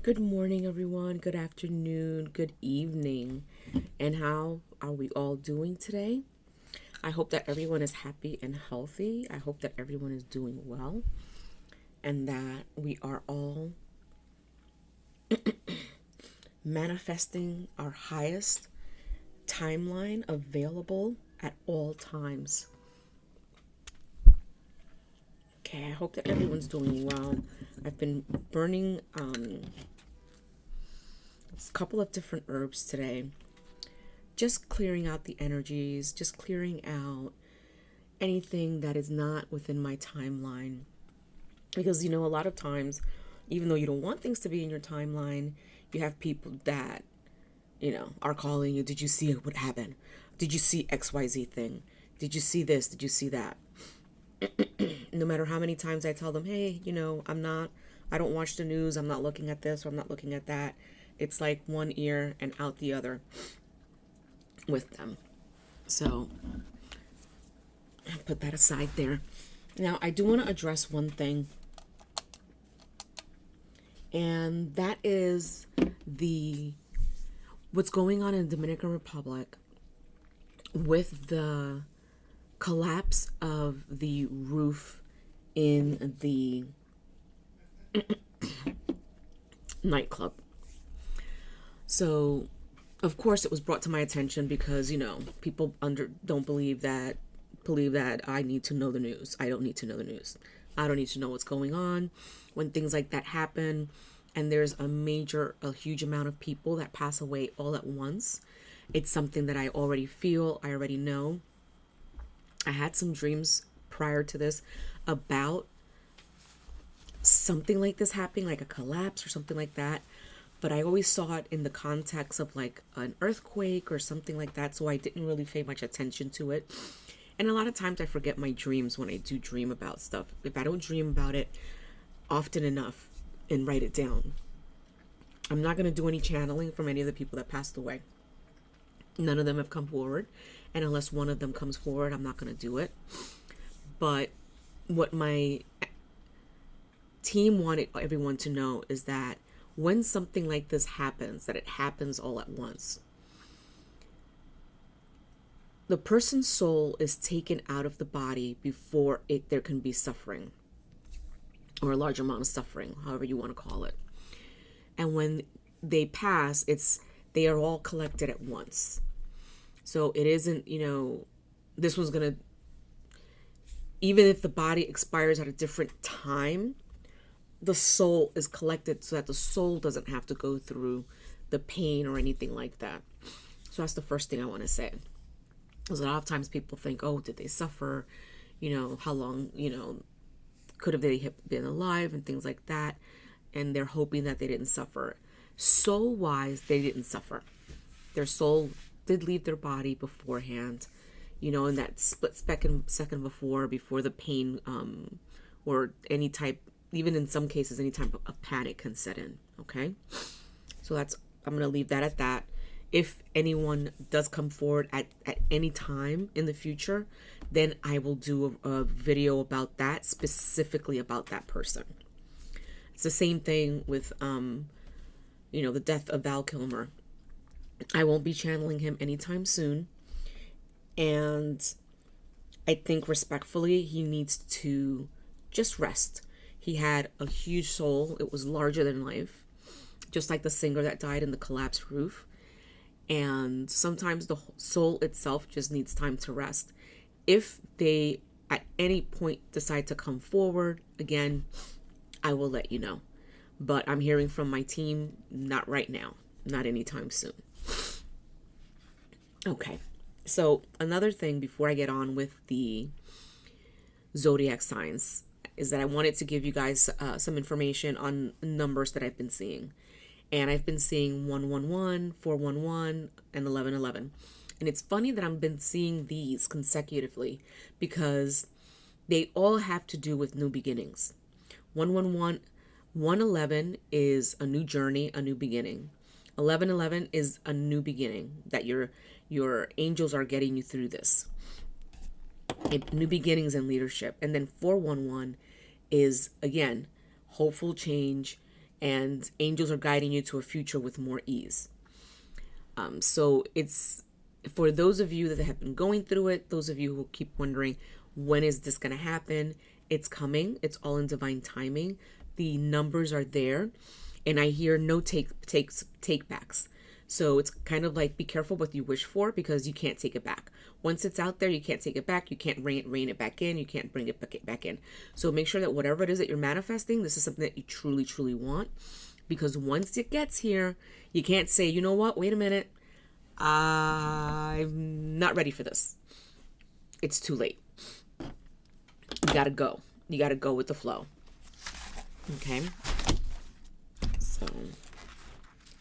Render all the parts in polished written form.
Good morning, everyone. Good afternoon. Good evening. And how are we all doing today? I hope that everyone is happy and healthy. I hope that everyone is doing well and that we are all manifesting our highest timeline available at all times. Okay, I hope that everyone's doing well. I've been burning a couple of different herbs today, just clearing out the energies, just clearing out anything that is not within my timeline. Because, a lot of times, even though you don't want things to be in your timeline, you have people that, are calling you. Did you see what happened? Did you see XYZ thing? Did you see this? Did you see that? No matter how many times I tell them, hey, I don't watch the news. I'm not looking at this or I'm not looking at that. It's like one ear and out the other with them. So I'll put that aside there. Now, I do want to address one thing, and that is what's going on in the Dominican Republic with the collapse of the roof in the nightclub. So, of course, it was brought to my attention because, people don't believe that I need to know the news. I don't need to know the news. I don't need to know what's going on when things like that happen. And there's a huge amount of people that pass away all at once. It's something that I already feel. I already know. I had some dreams prior to this about something like this happening, like a collapse or something like that. But I always saw it in the context of like an earthquake or something like that. So I didn't really pay much attention to it. And a lot of times I forget my dreams when I do dream about stuff. If I don't dream about it often enough and write it down, I'm not going to do any channeling from any of the people that passed away. None of them have come forward. And unless one of them comes forward, I'm not going to do it. But what my team wanted everyone to know is that when something like this happens, that it happens all at once, the person's soul is taken out of the body before there can be suffering, or a large amount of suffering, however you want to call it. And when they pass, they are all collected at once. So it isn't, this one's going to, even if the body expires at a different time, the soul is collected so that the soul doesn't have to go through the pain or anything like that. So that's the first thing I want to say. Because a lot of times people think, oh, did they suffer? How long, could have they been alive and things like that. And they're hoping that they didn't suffer. Soul-wise, they didn't suffer. Their soul did leave their body beforehand, in that split second before the pain or any type, even in some cases, any type of panic can set in. Okay, so I'm going to leave that at that. If anyone does come forward at any time in the future, then I will do a video about that, specifically about that person. It's the same thing with, the death of Val Kilmer. I won't be channeling him anytime soon. And I think respectfully, he needs to just rest. He had a huge soul. It was larger than life, just like the singer that died in the collapsed roof. And sometimes the soul itself just needs time to rest. If they at any point decide to come forward again, I will let you know. But I'm hearing from my team, not right now, not anytime soon. Okay, so another thing before I get on with the zodiac signs is that I wanted to give you guys some information on numbers that I've been seeing. And I've been seeing 111, 411, and 1111. And it's funny that I've been seeing these consecutively because they all have to do with new beginnings. 111 is a new journey, a new beginning. 1111 is a new beginning, that your angels are getting you through this. New beginnings and leadership. And then 411 is, again, hopeful change, and angels are guiding you to a future with more ease. So it's for those of you that have been going through it, those of you who keep wondering, when is this going to happen? It's coming. It's all in divine timing. The numbers are there, and I hear no take backs. So it's kind of like, be careful what you wish for, because you can't take it back. Once it's out there, you can't take it back. You can't rein it back in. You can't bring it back in. So make sure that whatever it is that you're manifesting, this is something that you truly, truly want. Because once it gets here, you can't say, you know what, wait a minute, I'm not ready for this. It's too late. You gotta go. You gotta go with the flow. Okay? So...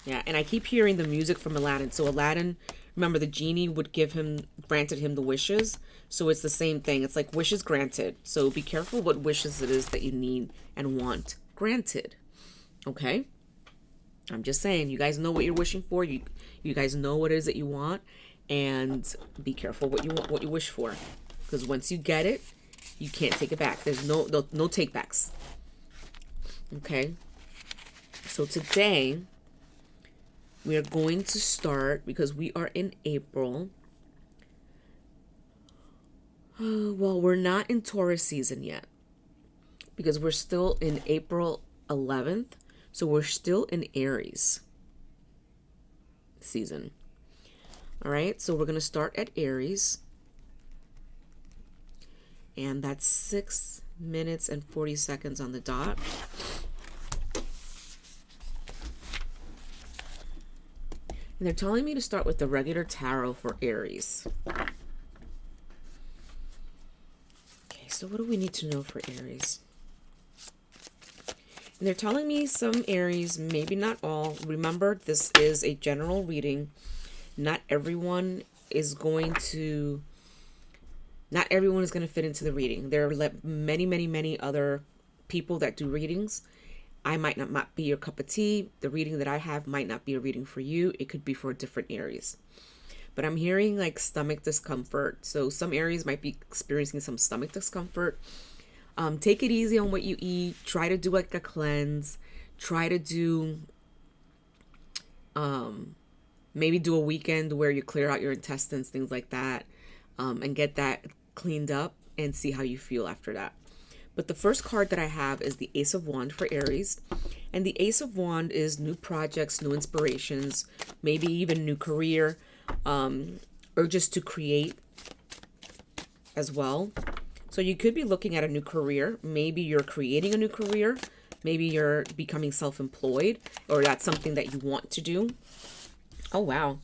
yeah, and I keep hearing the music from Aladdin. So Aladdin, remember, the genie granted him the wishes. So it's the same thing. It's like wishes granted. So be careful what wishes it is that you need and want granted. Okay? I'm just saying, you guys know what you're wishing for. You guys know what it is that you want, and be careful what you wish for, because once you get it, you can't take it back. There's no take backs. Okay? So today we are going to start, because we are in April. Well, we're not in Taurus season yet, because we're still in April 11th. So we're still in Aries season. All right. So we're going to start at Aries. And that's 6 minutes and 40 seconds on the dot. And they're telling me to start with the regular tarot for Aries. Okay, so what do we need to know for Aries? And they're telling me some Aries, maybe not all. Remember, this is a general reading. Not everyone is going to fit into the reading. There are many, many, many other people that do readings. I might not be your cup of tea. The reading that I have might not be a reading for you. It could be for different Aries. But I'm hearing like stomach discomfort. So some Aries might be experiencing some stomach discomfort. Take it easy on what you eat. Try to do like a cleanse. Try to do, maybe do a weekend where you clear out your intestines, things like that, and get that cleaned up and see how you feel after that. But the first card that I have is the Ace of Wands for Aries. And the Ace of Wands is new projects, new inspirations, maybe even new career, or just to create as well. So you could be looking at a new career. Maybe you're creating a new career. Maybe you're becoming self-employed, or that's something that you want to do. Oh, wow.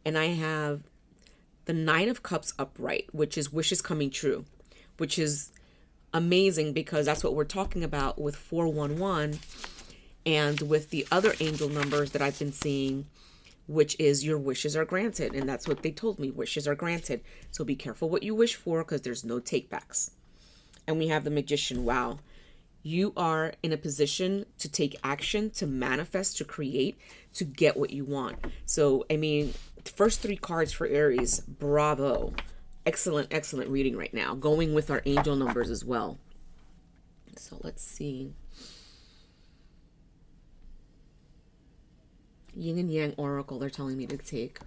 And I have the Nine of Cups upright, which is wishes coming true, which is amazing, because that's what we're talking about with 411 and with the other angel numbers that I've been seeing, which is your wishes are granted. And that's what they told me, wishes are granted. So be careful what you wish for, because there's no takebacks. And we have the Magician. Wow. You are in a position to take action, to manifest, to create, to get what you want. So, I mean, the first 3 cards for Aries, bravo. Excellent, excellent reading right now. Going with our angel numbers as well. So let's see. Yin and Yang Oracle, they're telling me to take.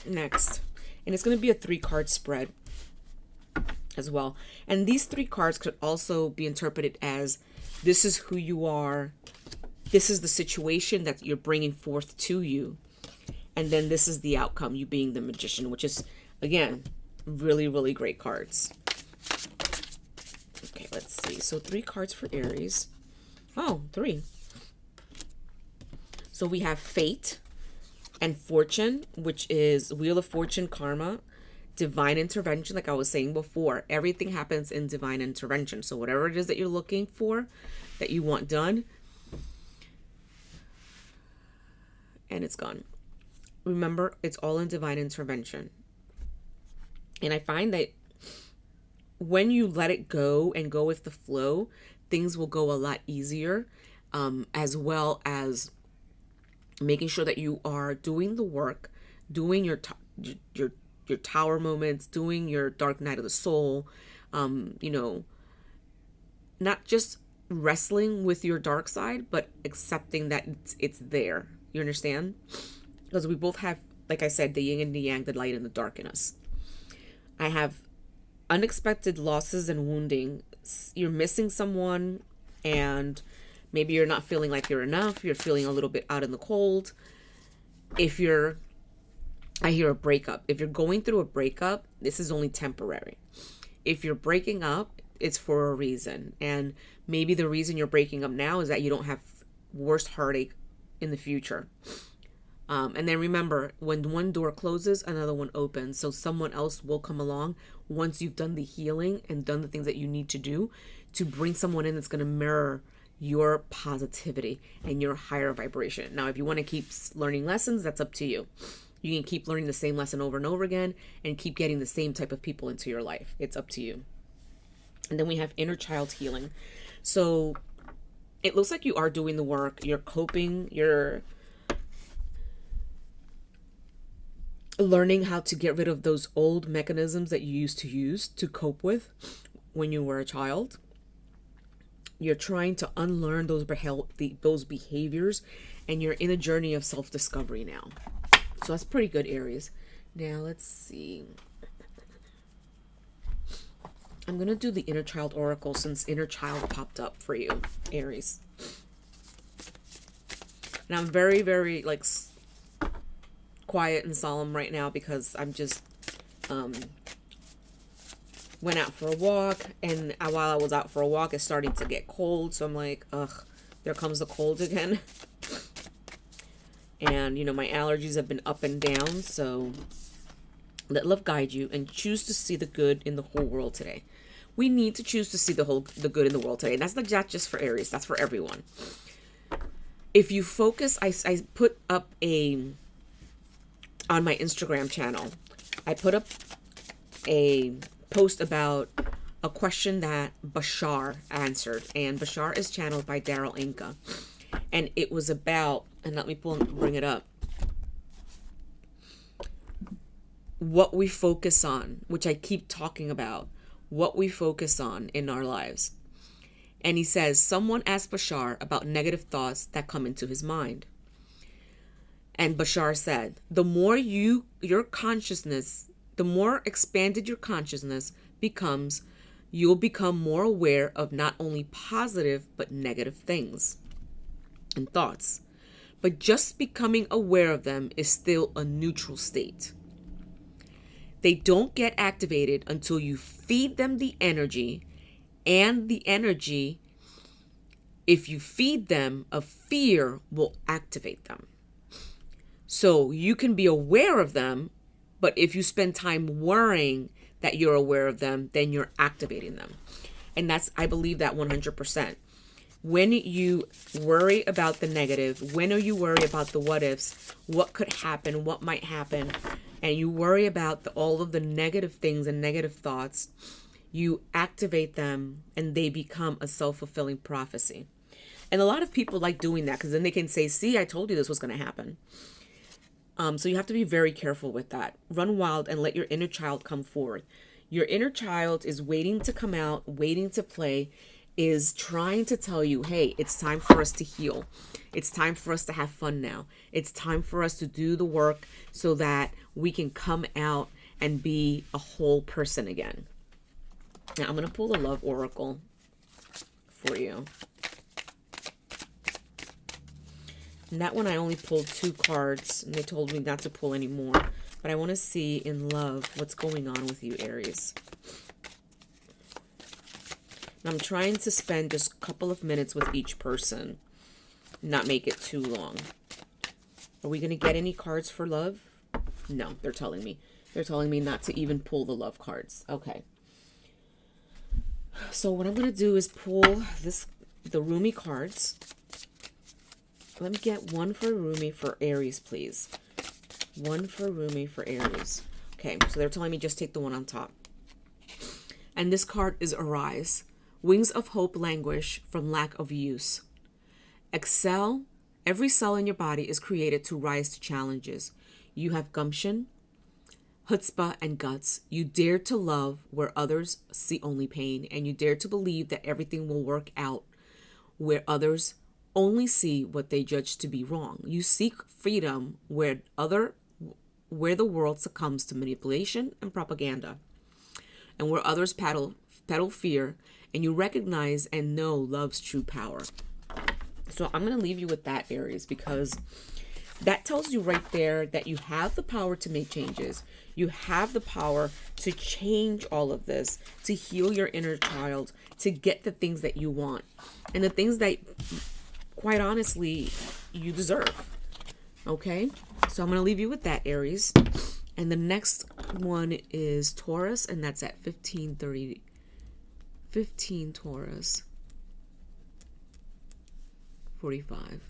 Next. And it's going to be a 3-card spread as well. And these 3 cards could also be interpreted as, this is who you are. This is the situation that you're bringing forth to you. And then this is the outcome, you being the Magician, which is, again, really, really great cards. Okay, let's see. So 3 cards for Aries. Oh, 3. So we have Fate and Fortune, which is Wheel of Fortune, Karma, Divine Intervention. Like I was saying before, everything happens in divine intervention. So whatever it is that you're looking for, that you want done, and it's gone. Remember, it's all in divine intervention. And I find that when you let it go and go with the flow, things will go a lot easier, as well as making sure that you are doing the work, doing your tower moments, doing your dark night of the soul, not just wrestling with your dark side, but accepting that it's there. You understand? Because we both have, like I said, the yin and the yang, the light and the dark in us. I have unexpected losses and wounding. You're missing someone, and maybe you're not feeling like you're enough. You're feeling a little bit out in the cold. I hear a breakup. If you're going through a breakup, this is only temporary. If you're breaking up, it's for a reason. And maybe the reason you're breaking up now is that you don't have worse heartache in the future. And then remember, when one door closes, another one opens. So someone else will come along once you've done the healing and done the things that you need to do to bring someone in that's going to mirror your positivity and your higher vibration. Now, if you want to keep learning lessons, that's up to you. You can keep learning the same lesson over and over again and keep getting the same type of people into your life. It's up to you. And then we have inner child healing. So it looks like you are doing the work. You're coping. You're learning how to get rid of those old mechanisms that you used to use to cope with when you were a child. You're trying to unlearn those behaviors, and you're in a journey of self-discovery now. So that's pretty good, Aries. Now let's see. I'm going to do the inner child oracle since inner child popped up for you, Aries. And I'm very, very like quiet and solemn right now because I'm just went out for a walk, and while I was out for a walk, it's starting to get cold. So I'm like, ugh, there comes the cold again. And, you know, my allergies have been up and down. So let love guide you and choose to see the good in the whole world today. We need to choose to see the good in the world today. And that's not just for Aries. That's for everyone. If you focus, I put up on my Instagram channel, I put up a post about a question that Bashar answered. And Bashar is channeled by Daryl Inca. And it was about, and let me bring it up, what we focus on, which I keep talking about, what we focus on in our lives. And he says, someone asked Bashar about negative thoughts that come into his mind. And Bashar said, the more the more expanded your consciousness becomes, you'll become more aware of not only positive but negative things and thoughts. But just becoming aware of them is still a neutral state. They don't get activated until you feed them the energy, and the energy, if you feed them of fear, will activate them. So you can be aware of them, but if you spend time worrying that you're aware of them, then you're activating them. And I believe that 100%. When you worry about the negative, when you worry about the what ifs, what could happen, what might happen, and you worry about all of the negative things and negative thoughts, you activate them and they become a self-fulfilling prophecy. And a lot of people like doing that because then they can say, see, I told you this was going to happen. So you have to be very careful with that. Run wild and let your inner child come forward. Your inner child is waiting to come out, waiting to play, is trying to tell you, hey, it's time for us to heal. It's time for us to have fun now. It's time for us to do the work so that we can come out and be a whole person again. Now I'm going to pull the love oracle for you. And that one I only pulled 2 cards, and they told me not to pull any more. But I want to see in love what's going on with you, Aries. And I'm trying to spend just a couple of minutes with each person, not make it too long. Are we going to get any cards for love? No, they're telling me. They're telling me not to even pull the love cards. Okay. So what I'm going to do is pull the Rumi cards. Let me get one for Rumi for Aries, please. One for Rumi for Aries. Okay, so they're telling me just take the one on top. And this card is Arise. Wings of hope languish from lack of use. Excel. Every cell in your body is created to rise to challenges. You have gumption, chutzpah, and guts. You dare to love where others see only pain, and you dare to believe that everything will work out where others only see what they judge to be wrong. You seek freedom where the world succumbs to manipulation and propaganda, and where others peddle fear, and you recognize and know love's true power. So I'm going to leave you with that, Aries, because that tells you right there that you have the power to make changes. You have the power to change all of this, to heal your inner child, to get the things that you want, and the things that, quite honestly, you deserve. Okay? So I'm going to leave you with that, Aries. And the next one is Taurus, and that's at 15:30. 15 Taurus. 45.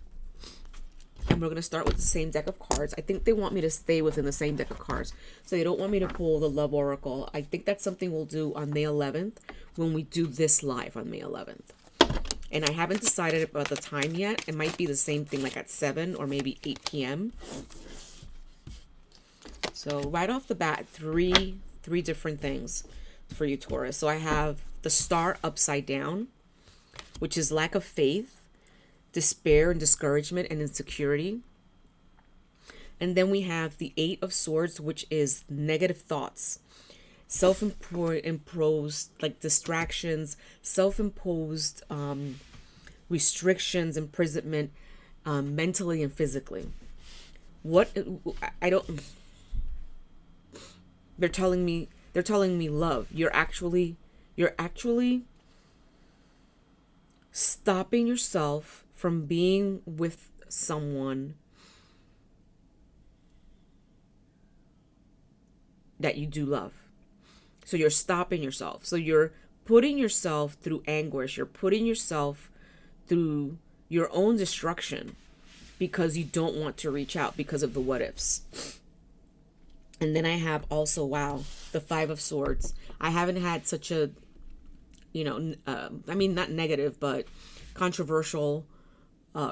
And we're going to start with the same deck of cards. I think they want me to stay within the same deck of cards. So they don't want me to pull the Love Oracle. I think that's something we'll do on May 11th when we do this live on May 11th. And I haven't decided about the time yet. It might be the same thing, like at 7 or maybe 8 p.m. So right off the bat, three different things for you, Taurus. So I have the Star upside down, which is lack of faith, despair and discouragement and insecurity. And then we have the Eight of Swords, which is negative thoughts, self-imposed, like distractions, self-imposed restrictions, imprisonment, mentally and physically. They're telling me love. You're actually stopping yourself from being with someone that you do love. So you're stopping yourself. So you're putting yourself through anguish. You're putting yourself through your own destruction because you don't want to reach out because of the what ifs. And then I have also, wow, the Five of Swords. I haven't had such a, not negative, but controversial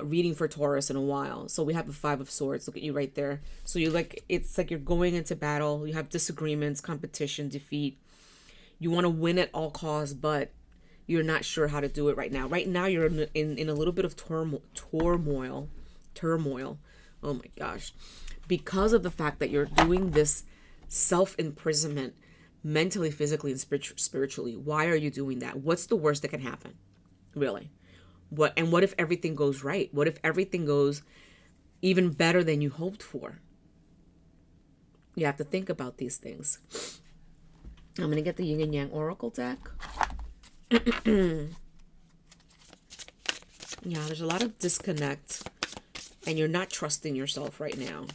reading for Taurus in a while. So we have the Five of Swords. Look at you right there. So it's like you're going into battle. You have disagreements, competition, defeat. You want to win at all costs, but you're not sure how to do it right now. Right now you're in a little bit of turmoil. Oh my gosh. Because of the fact that you're doing this self-imprisonment mentally, physically, and spiritually. Why are you doing that? What's the worst that can happen? Really? What if everything goes right? What if everything goes even better than you hoped for? You have to think about these things. I'm going to get the Yin and Yang Oracle deck. Yeah, there's a lot of disconnect, and you're not trusting yourself right now.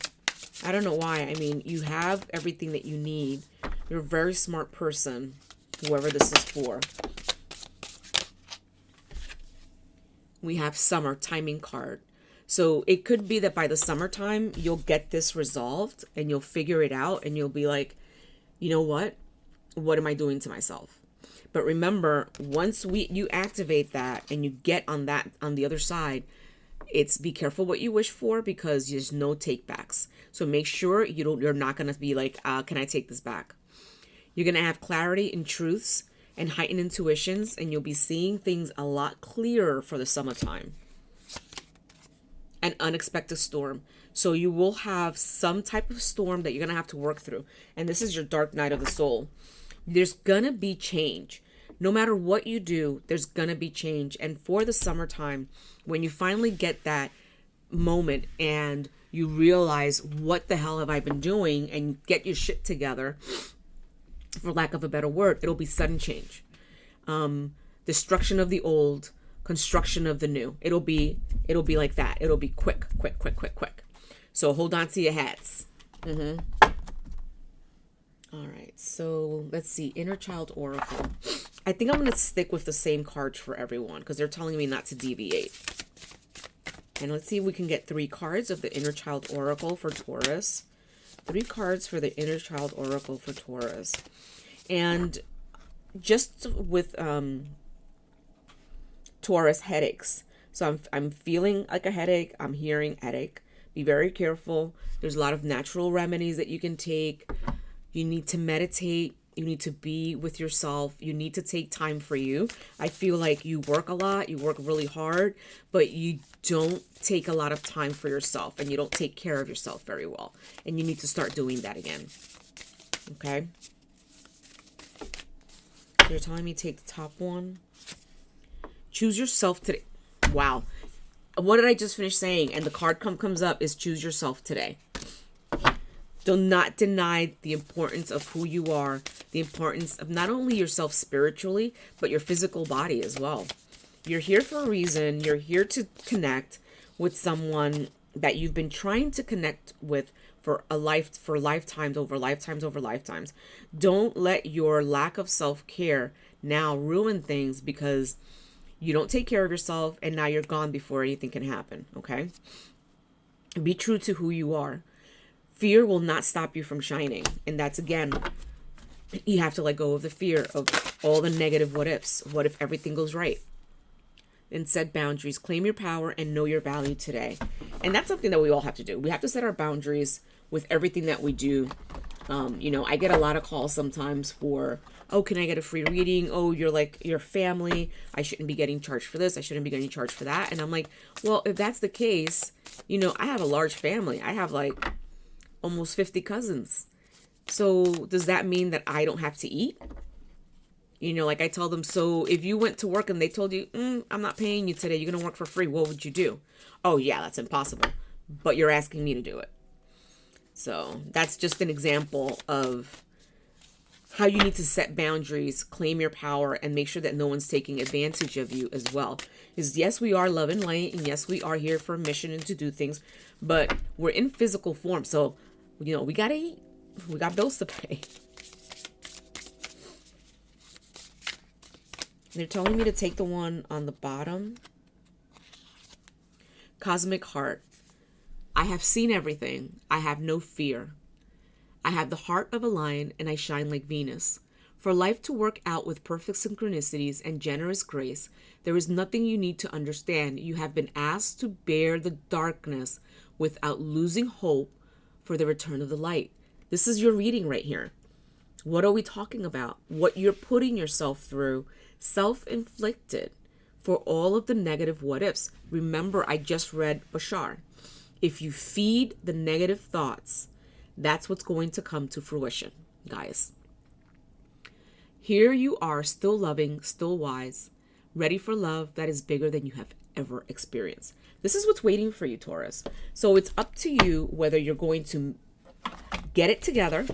I don't know why. I mean, you have everything that you need. You're a very smart person, whoever this is for. We have Summer, timing card. So it could be that by the summertime, you'll get this resolved and you'll figure it out and you'll be like, you know what? What am I doing to myself? But remember, once you activate that and you get on the other side, it's be careful what you wish for because there's no take backs. So make sure you're not going to be like, can I take this back? You're going to have clarity and truths and heightened intuitions, and you'll be seeing things a lot clearer for the summertime. An unexpected storm. So you will have some type of storm that you're going to have to work through. And this is your dark night of the soul. There's going to be change. No matter what you do, there's going to be change. And for the summertime, when you finally get that moment and you realize, what the hell have I been doing, and get your shit together, for lack of a better word, it'll be sudden change. Destruction of the old, construction of the new. It'll be like that. It'll be quick. So hold on to your hats. All right, so let's see. Inner Child Oracle. I think I'm going to stick with the same cards for everyone because they're telling me not to deviate. And let's see if we can get 3 cards of the Inner Child Oracle for Taurus. 3 cards for the Inner Child Oracle for Taurus. And just with Taurus, headaches. So I'm feeling like a headache. I'm hearing headache. Be very careful. There's a lot of natural remedies that you can take. You need to meditate You need to be with yourself. You need to take time for you. I feel like you work a lot, you work really hard, but you don't take a lot of time for yourself, and you don't take care of yourself very well. And you need to start doing that again. Okay? So you're telling me take the top one. Choose yourself today. Wow. What did I just finish saying? And the card comes up is choose yourself today. Do not deny the importance of who you are, the importance of not only yourself spiritually, but your physical body as well. You're here for a reason. You're here to connect with someone that you've been trying to connect with for lifetimes over lifetimes over lifetimes. Don't let your lack of self-care now ruin things because you don't take care of yourself and now you're gone before anything can happen, okay? Be true to who you are. Fear will not stop you from shining. And that's, again, you have to let go of the fear of all the negative what ifs. What if everything goes right? And set boundaries. Claim your power and know your value today. And that's something that we all have to do. We have to set our boundaries with everything that we do. I get a lot of calls sometimes for, oh, can I get a free reading? Oh, you're like your family. I shouldn't be getting charged for this. I shouldn't be getting charged for that. And I'm like, well, if that's the case, I have a large family. I have like almost 50 cousins. So does that mean that I don't have to eat? Like I tell them, so if you went to work and they told you, I'm not paying you today, you're going to work for free, what would you do? Oh yeah, that's impossible. But you're asking me to do it. So that's just an example of how you need to set boundaries, claim your power, and make sure that no one's taking advantage of you as well. Because yes, we are love and light, and yes, we are here for a mission and to do things, but we're in physical form. So, we got to eat. We got bills to pay. They're telling me to take the one on the bottom. Cosmic Heart. I have seen everything. I have no fear. I have the heart of a lion and I shine like Venus. For life to work out with perfect synchronicities and generous grace, there is nothing you need to understand. You have been asked to bear the darkness without losing hope for the return of the light. This is your reading right here. What are we talking about? What you're putting yourself through, self-inflicted, for all of the negative what ifs. Remember, I just read Bashar. If you feed the negative thoughts, that's what's going to come to fruition, guys. Here you are, still loving, still wise, ready for love that is bigger than you have ever experienced. This is what's waiting for you, Taurus. So it's up to you whether you're going to get it together,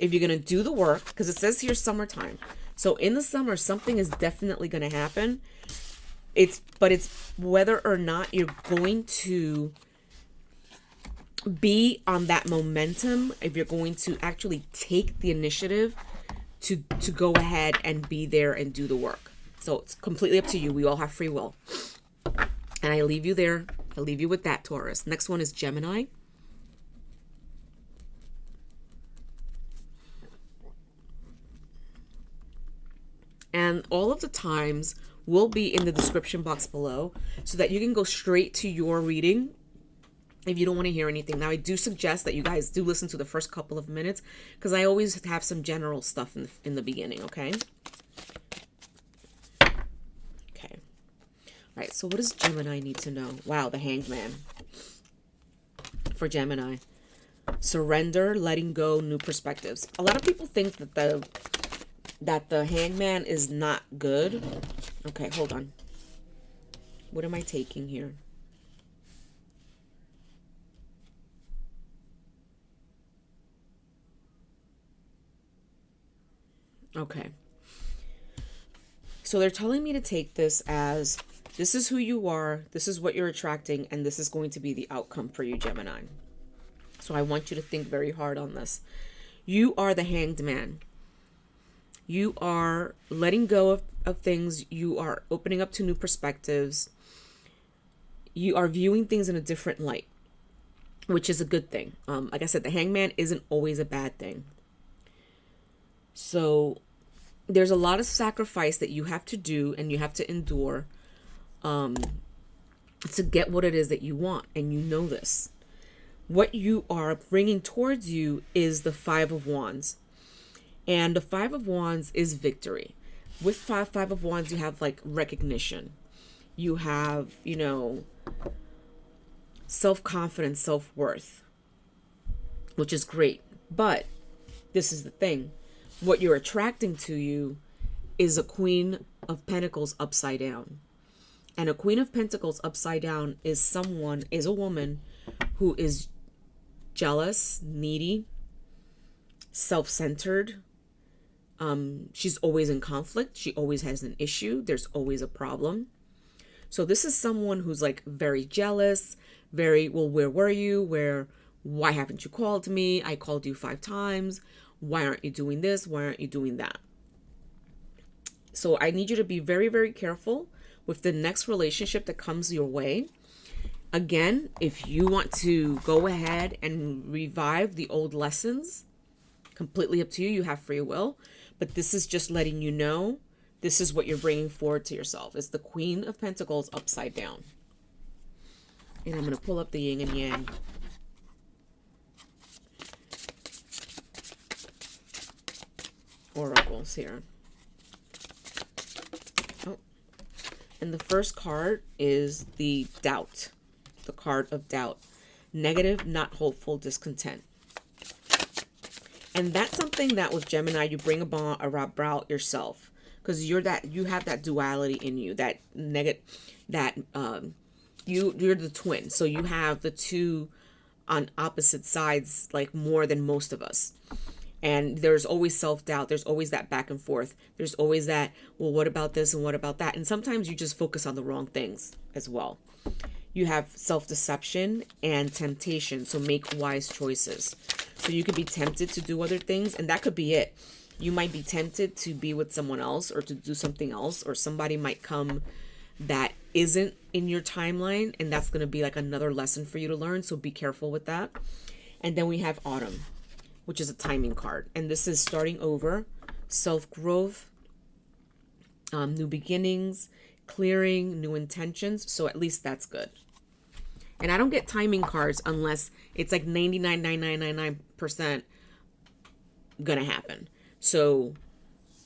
if you're going to do the work, because it says here summertime. So in the summer, something is definitely going to happen. It's whether or not you're going to be on that momentum, if you're going to actually take the initiative to go ahead and be there and do the work. So it's completely up to you. We all have free will. And I leave you there. I leave you with that, Taurus. Next one is Gemini. And all of the times will be in the description box below so that you can go straight to your reading if you don't want to hear anything. Now, I do suggest that you guys do listen to the first couple of minutes because I always have some general stuff in the beginning, okay? Okay. All right, so what does Gemini need to know? Wow, the Hanged Man. For Gemini. Surrender, letting go, new perspectives. A lot of people think that the Hangman is not good. Okay, hold on. What am I taking here? Okay. So they're telling me to take this as, this is who you are, this is what you're attracting, and this is going to be the outcome for you, Gemini. So I want you to think very hard on this. You are the Hanged Man. You are letting go of things. You are opening up to new perspectives. You are viewing things in a different light, which is a good thing. Like I said, the Hangman isn't always a bad thing. So there's a lot of sacrifice that you have to do and you have to endure to get what it is that you want. And you know this. What you are bringing towards you is the Five of Wands. And the Five of Wands is victory. With Five of Wands, you have like recognition. You have, you know, self-confidence, self-worth, which is great. But this is the thing. What you're attracting to you is a Queen of Pentacles upside down. And a Queen of Pentacles upside down is a woman who is jealous, needy, self-centered. She's always in conflict. She always has an issue. There's always a problem. So this is someone who's like very jealous, very, well, where were you? Why haven't you called me? I called you 5 times. Why aren't you doing this? Why aren't you doing that? So I need you to be very, very careful with the next relationship that comes your way. Again, if you want to go ahead and revive the old lessons, completely up to you. You have free will. But this is just letting you know this is what you're bringing forward to yourself. It's the Queen of Pentacles upside down. And I'm going to pull up the yin and yang. Oracles here. Oh. And the first card is the doubt. The card of doubt. Negative, not hopeful, discontent. And that's something that with Gemini, you bring about yourself. Because you have that duality in you. That negative, you're the twin. So you have the two on opposite sides, like more than most of us. And there's always self-doubt. There's always that back and forth. There's always that, well, what about this and what about that? And sometimes you just focus on the wrong things as well. You have self-deception and temptation. So make wise choices. So you could be tempted to do other things, and that could be it. You might be tempted to be with someone else or to do something else, or somebody might come that isn't in your timeline, and that's going to be like another lesson for you to learn. So be careful with that. And then we have Autumn, which is a timing card. And this is starting over, self-growth, new beginnings, clearing, new intentions. So at least that's good. And I don't get timing cards unless it's like 99.9999% gonna happen. So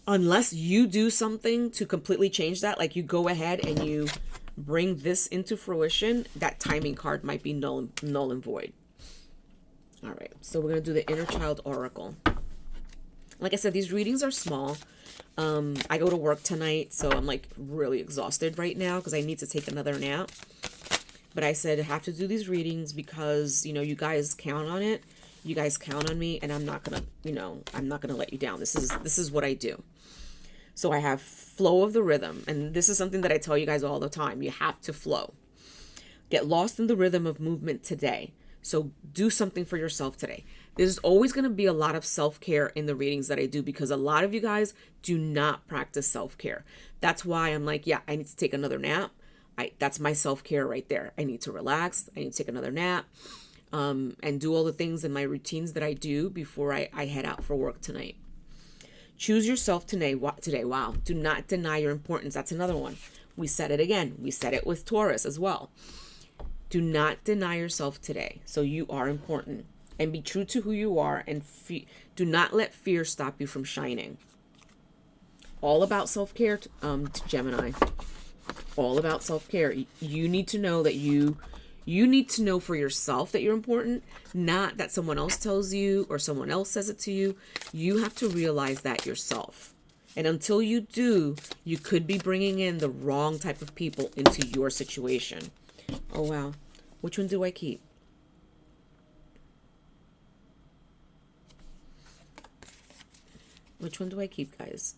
unless you do something to completely change that, like you go ahead and you bring this into fruition, that timing card might be null and void. All right, so we're gonna do the Inner Child Oracle. Like I said, these readings are small. I go to work tonight, so I'm like really exhausted right now because I need to take another nap. But I said I have to do these readings because, you know, you guys count on it. You guys count on me, and I'm not gonna, you know, I'm not gonna let you down. This is what I do. So I have flow of the rhythm, and this is something that I tell you guys all the time. You have to flow. Get lost in the rhythm of movement today. So do something for yourself today. There's always going to be a lot of self-care in the readings that I do because a lot of you guys do not practice self-care. That's why I'm like, yeah, I need to take another nap. That's my self-care right there. I need to relax. I need to take another nap and do all the things in my routines that I do before I head out for work tonight. Choose yourself today. Wow. Do not deny your importance. That's another one. We said it again. We said it with Taurus as well. Do not deny yourself today. So you are important. And be true to who you are. And do not let fear stop you from shining. All about self-care, Gemini. All about self-care. You need to know that you need to know for yourself that you're important, not that someone else tells you or someone else says it to you. You have to realize that yourself. And until you do, you could be bringing in the wrong type of people into your situation. Oh, wow. Which one do I keep? Which one do I keep, guys?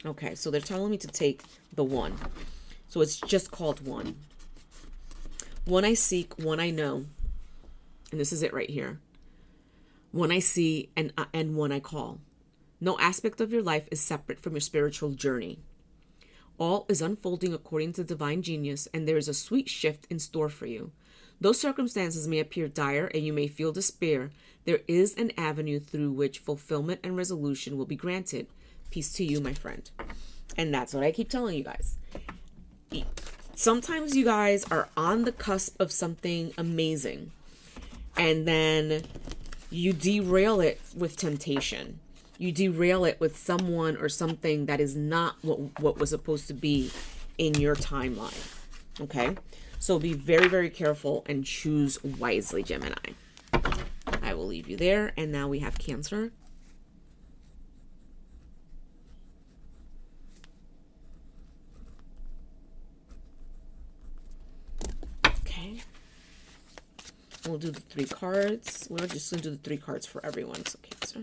Okay, so they're telling me to take the one. So it's just called one. One I seek, one I know. And this is it right here. One I see and one I call. No aspect of your life is separate from your spiritual journey. All is unfolding according to divine genius, and there is a sweet shift in store for you. Though circumstances may appear dire and you may feel despair, there is an avenue through which fulfillment and resolution will be granted. Peace to you, my friend. And that's what I keep telling you guys. Sometimes you guys are on the cusp of something amazing, and then You derail it with temptation. You derail it with someone or something that is not what was supposed to be in your timeline. Okay? So be very, very careful and choose wisely, Gemini. I will leave you there. And now we have Cancer. Okay. We'll do the 3 cards. We're just going to do the 3 cards for everyone. So Cancer.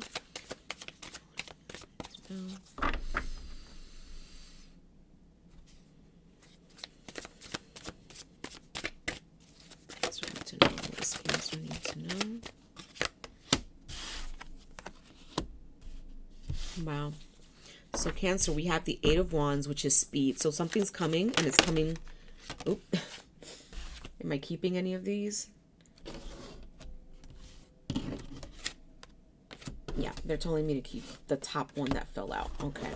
Cancer need to know. Wow. So Cancer, we have the 8 of Wands, which is speed. So something's coming, and it's coming. Oop. Am I keeping any of these? Yeah, they're telling me to keep the top one that fell out. Okay.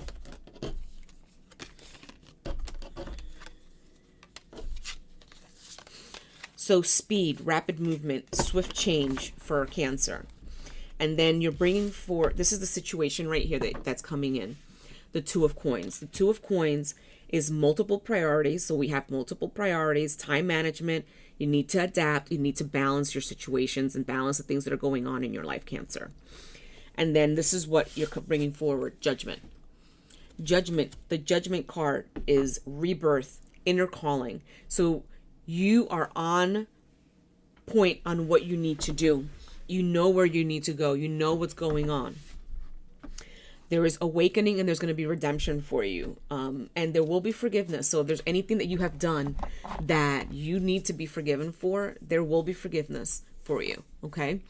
So speed, rapid movement, swift change for Cancer. And then you're bringing forth, this is the situation right here that's coming in. The 2 of Coins. The 2 of Coins is multiple priorities. So we have multiple priorities, time management. You need to adapt. You need to balance your situations and balance the things that are going on in your life, Cancer. And then this is what you're bringing forward, Judgment. Judgment, the Judgment card is rebirth, inner calling. So you are on point on what you need to do. You know where you need to go. You know what's going on. There is awakening and there's going to be redemption for you. And there will be forgiveness. So if there's anything that you have done that you need to be forgiven for, there will be forgiveness for you. Okay?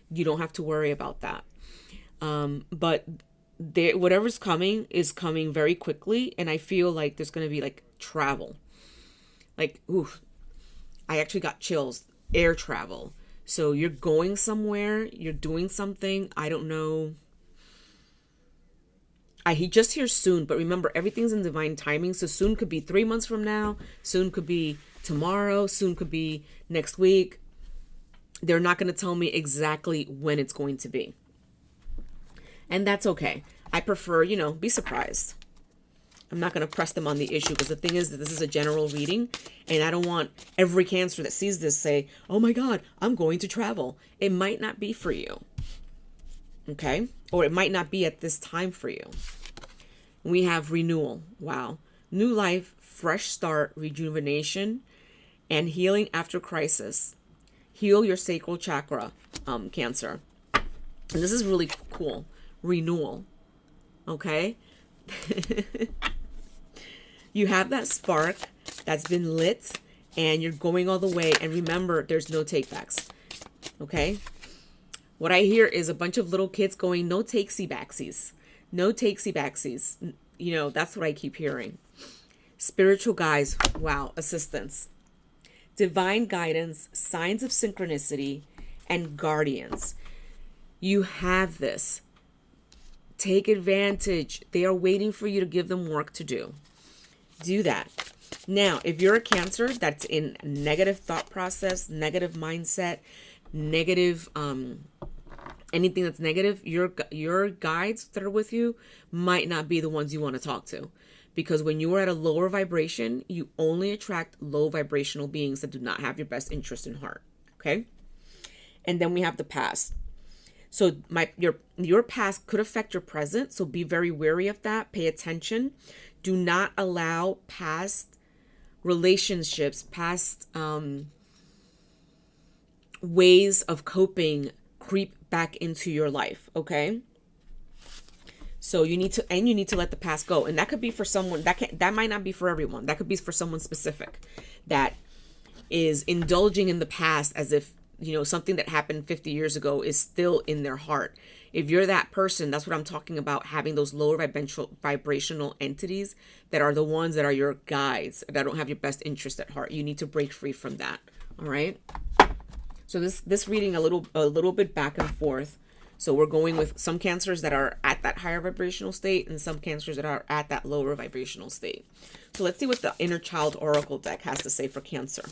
You don't have to worry about that. But whatever's coming is coming very quickly. And I feel like there's going to be like travel. Like, oof. I actually got chills. Air travel. So you're going somewhere, you're doing something. I don't know. He just hears soon, but remember, everything's in divine timing. So soon could be 3 months from now. Soon could be tomorrow. Soon could be next week. They're not going to tell me exactly when it's going to be. And that's okay. I prefer, be surprised. I'm not going to press them on the issue because the thing is that this is a general reading and I don't want every Cancer that sees this say, oh my God, I'm going to travel. It might not be for you. Okay? Or it might not be at this time for you. We have renewal. Wow. New life, fresh start, rejuvenation, and healing after crisis. Heal your sacral chakra, Cancer. And this is really cool. Renewal. Okay? You have that spark that's been lit and you're going all the way. And remember, there's no takebacks. Okay? What I hear is a bunch of little kids going, no takesy backsies. No takesy backsies. That's what I keep hearing. Spiritual guides. Wow. Assistance. Divine guidance. Signs of synchronicity. And guardians. You have this. Take advantage. They are waiting for you to give them work to do. Do that. Now, if you're a Cancer that's in negative thought process, negative mindset, negative, anything that's negative, your guides that are with you might not be the ones you want to talk to. Because when you are at a lower vibration, you only attract low vibrational beings that do not have your best interest in heart. Okay? And then we have the past. So your past could affect your present. So be very wary of that. Pay attention. Do not allow past relationships, past ways of coping creep back into your life. Okay. So you need to let the past go. And that could be for someone that might not be for everyone. That could be for someone specific that is indulging in the past as if, something that happened 50 years ago is still in their heart. If you're that person, that's what I'm talking about, having those lower vibrational entities that are the ones that are your guides, that don't have your best interest at heart. You need to break free from that. All right. So this reading a little bit back and forth. So we're going with some Cancers that are at that higher vibrational state and some Cancers that are at that lower vibrational state. So let's see what the Inner Child Oracle deck has to say for Cancer.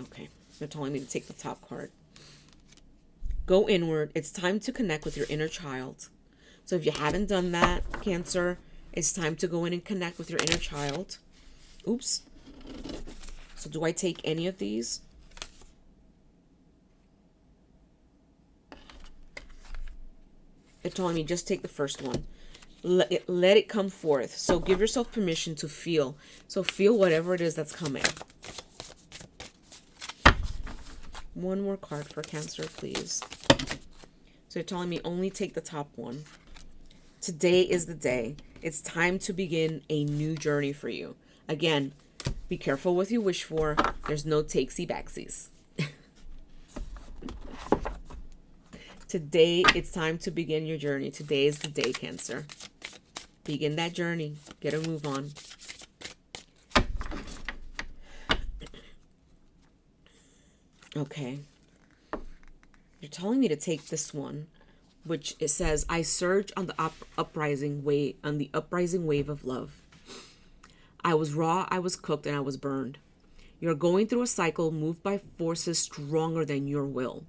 Okay, they're telling me to take the top card. Go inward. It's time to connect with your inner child. So if you haven't done that, Cancer, it's time to go in and connect with your inner child. Oops. So do I take any of these? They're telling me just take the first one. Let it come forth. So give yourself permission to feel. So feel whatever it is that's coming. One more card for Cancer, please. So you're telling me only take the top one. Today is the day. It's time to begin a new journey for you. Again, be careful what you wish for. There's no takesy-backsies. Today, it's time to begin your journey. Today is the day, Cancer. Begin that journey. Get a move on. Okay. You're telling me to take this one, which it says, I surge on the uprising wave of love. I was raw, I was cooked, and I was burned. You're going through a cycle moved by forces stronger than your will.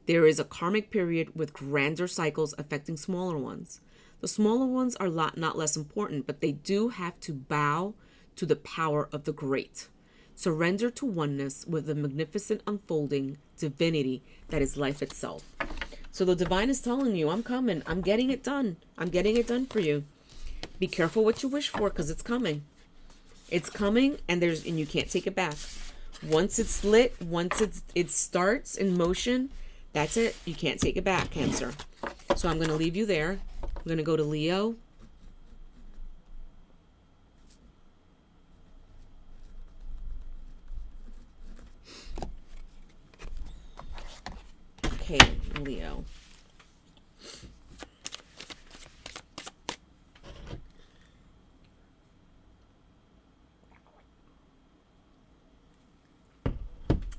There is a karmic period with grander cycles affecting smaller ones. The smaller ones are not less important, but they do have to bow to the power of the great. Surrender to oneness with the magnificent unfolding divinity that is life itself. So the divine is telling you, I'm coming. I'm getting it done. I'm getting it done for you. Be careful what you wish for, because it's coming. It's coming, and you can't take it back. Once it's lit, once it starts in motion, that's it. You can't take it back, Cancer. So I'm going to leave you there. I'm going to go to Leo. Okay, Leo.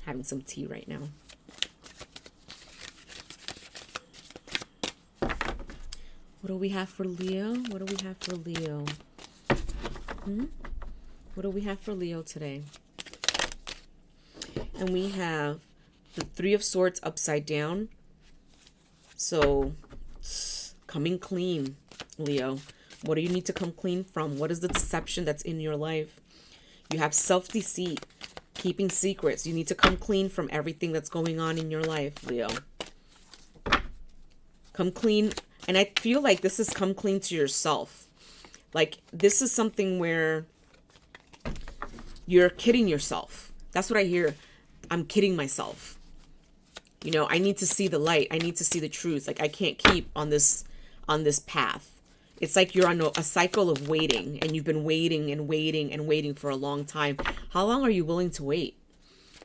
Having some tea right now. What do we have for Leo? What do we have for Leo? What do we have for Leo today? And we have the Three of Swords upside down. So, coming clean, Leo. What do you need to come clean from? What is the deception that's in your life? You have self-deceit, keeping secrets. You need to come clean from everything that's going on in your life, Leo. Come clean. And I feel like this is come clean to yourself. Like, this is something where you're kidding yourself. That's what I hear. I'm kidding myself. You know, I need to see the light. I need to see the truth. Like, I can't keep on this path. It's like you're on a cycle of waiting, and you've been waiting and waiting and waiting for a long time. How long are you willing to wait?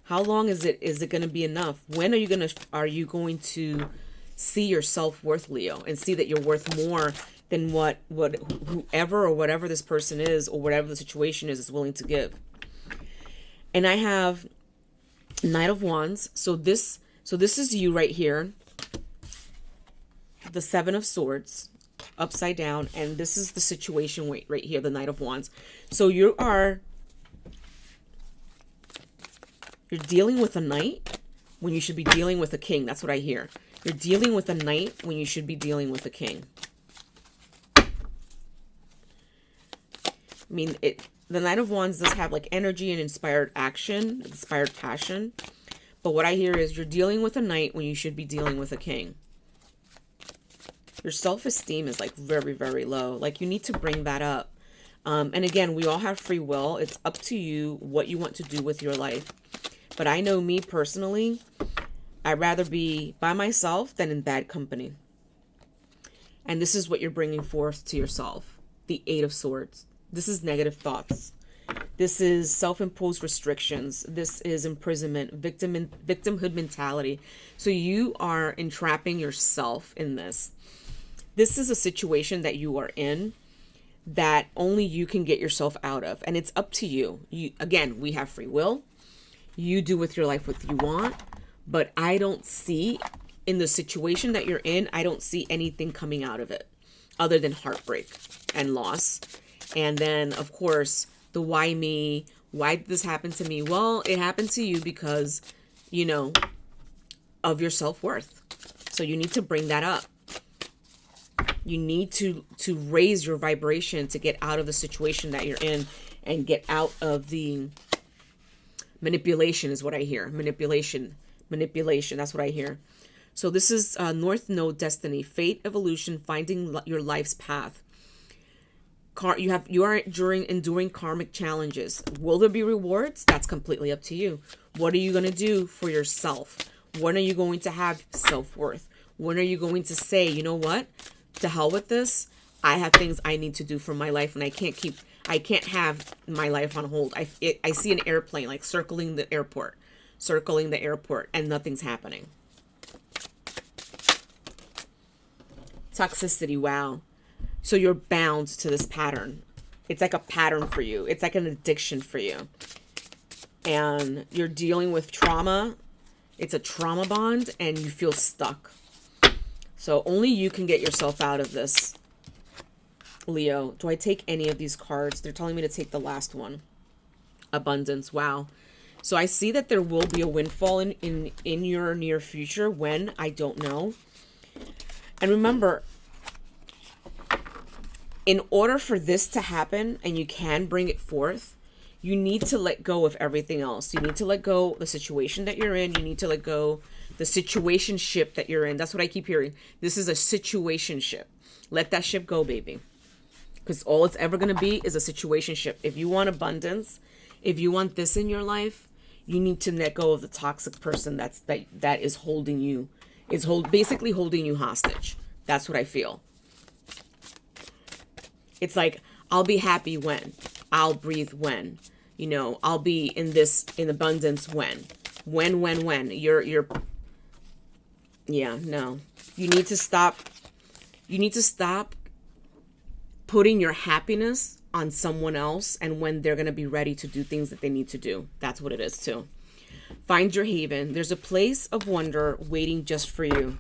How long is it going to be enough? When are you going to see your self-worth, Leo, and see that you're worth more than what whoever or whatever this person is, or whatever the situation is willing to give? And I have Knight of Wands. So this is you right here. The Seven of Swords upside down, and this is the situation right here, the Knight of Wands. So you're dealing with a knight when you should be dealing with a king. That's what I hear. You're dealing with a knight when you should be dealing with a king. I mean, the Knight of Wands does have like energy and inspired action, inspired passion. But what I hear is you're dealing with a knight when you should be dealing with a king. Your self-esteem is like very, very low. Like, you need to bring that up. And again, we all have free will. It's up to you what you want to do with your life. But I know me personally, I'd rather be by myself than in bad company. And this is what you're bringing forth to yourself. The Eight of Swords. This is negative thoughts. This is self-imposed restrictions. This is imprisonment, victimhood mentality. So you are entrapping yourself in this. This is a situation that you are in that only you can get yourself out of. And it's up to you. Again, we have free will. You do with your life what you want. But I don't see, in the situation that you're in, I don't see anything coming out of it other than heartbreak and loss. And then, of course, the why me? Why did this happen to me? Well, it happened to you because, you know, of your self-worth. So you need to bring that up. You need to raise your vibration to get out of the situation that you're in and get out of the manipulation is what I hear. Manipulation. That's what I hear. So this is North Node destiny, fate, evolution, finding your life's path. You are enduring karmic challenges. Will there be rewards? That's completely up to you. What are you going to do for yourself? When are you going to have self-worth? When are you going to say, you know what? To hell with this. I have things I need to do for my life, and I can't have my life on hold. I see an airplane like circling the airport, and nothing's happening. Toxicity, wow. So you're bound to this pattern. It's like a pattern for you. It's like an addiction for you. And you're dealing with trauma. It's a trauma bond, and you feel stuck. So only you can get yourself out of this, Leo. Do I take any of these cards? They're telling me to take the last one. Abundance, wow. So I see that there will be a windfall in your near future. When? I don't know. And remember, in order for this to happen, and you can bring it forth, you need to let go of everything else. You need to let go the situation that you're in. You need to let go the situationship that you're in. That's what I keep hearing. This is a situationship. Let that ship go, baby. Because all it's ever going to be is a situationship. If you want abundance, if you want this in your life, you need to let go of the toxic person that is holding you. Basically holding you hostage. That's what I feel. It's like, I'll be happy when. I'll breathe when. You know, I'll be in abundance when. When. You're yeah, no. You need to stop putting your happiness on someone else, and when they're going to be ready to do things that they need to do. That's what it is too. Find your haven. There's a place of wonder waiting just for you.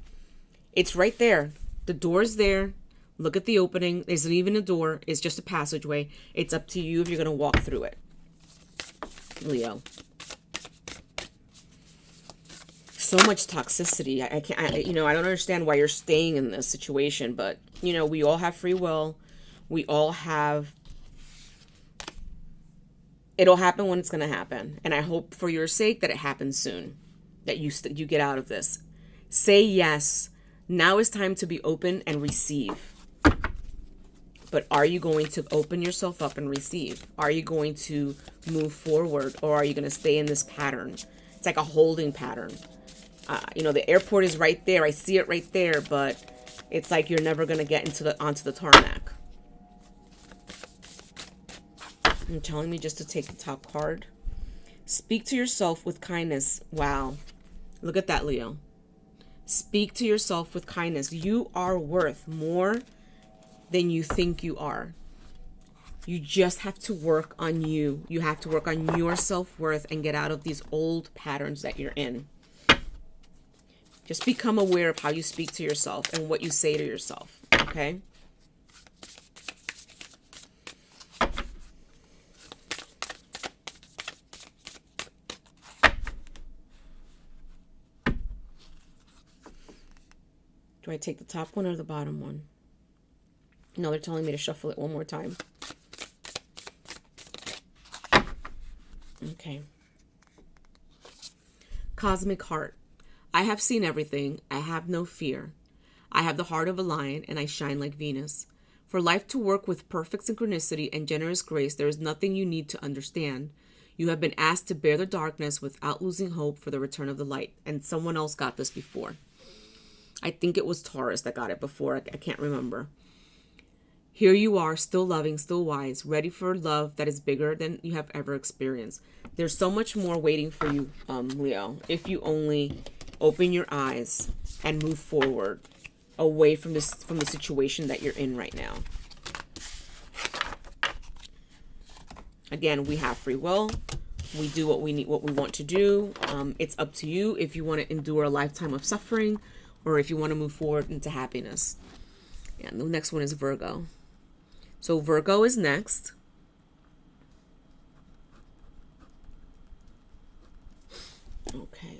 It's right there. The door's there. Look at the opening. There's not even a door. It's just a passageway. It's up to you if you're going to walk through it. Leo. So much toxicity. I can't, I don't understand why you're staying in this situation, but, we all have free will. We all have, it'll happen when it's going to happen. And I hope for your sake that it happens soon, that you get out of this. Say yes. Now is time to be open and receive. But are you going to open yourself up and receive? Are you going to move forward, or are you going to stay in this pattern? It's like a holding pattern. The airport is right there. I see it right there, but it's like you're never going to get onto the tarmac. You're telling me just to take the top card. Speak to yourself with kindness. Wow. Look at that, Leo. Speak to yourself with kindness. You are worth more than you think you are. You just have to work on you. You have to work on your self-worth and get out of these old patterns that you're in. Just become aware of how you speak to yourself and what you say to yourself, okay? Do I take the top one or the bottom one? No, they're telling me to shuffle it one more time. Okay. Cosmic Heart. I have seen everything. I have no fear. I have the heart of a lion, and I shine like Venus. For life to work with perfect synchronicity and generous grace, there is nothing you need to understand. You have been asked to bear the darkness without losing hope for the return of the light. And someone else got this before. I think it was Taurus that got it before. I can't remember. Here you are, still loving, still wise, ready for love that is bigger than you have ever experienced. There's so much more waiting for you, Leo, if you only open your eyes and move forward away from the situation that you're in right now. Again, we have free will. We do what we want to do. It's up to you if you want to endure a lifetime of suffering or if you want to move forward into happiness. And the next one is Virgo. So Virgo is next.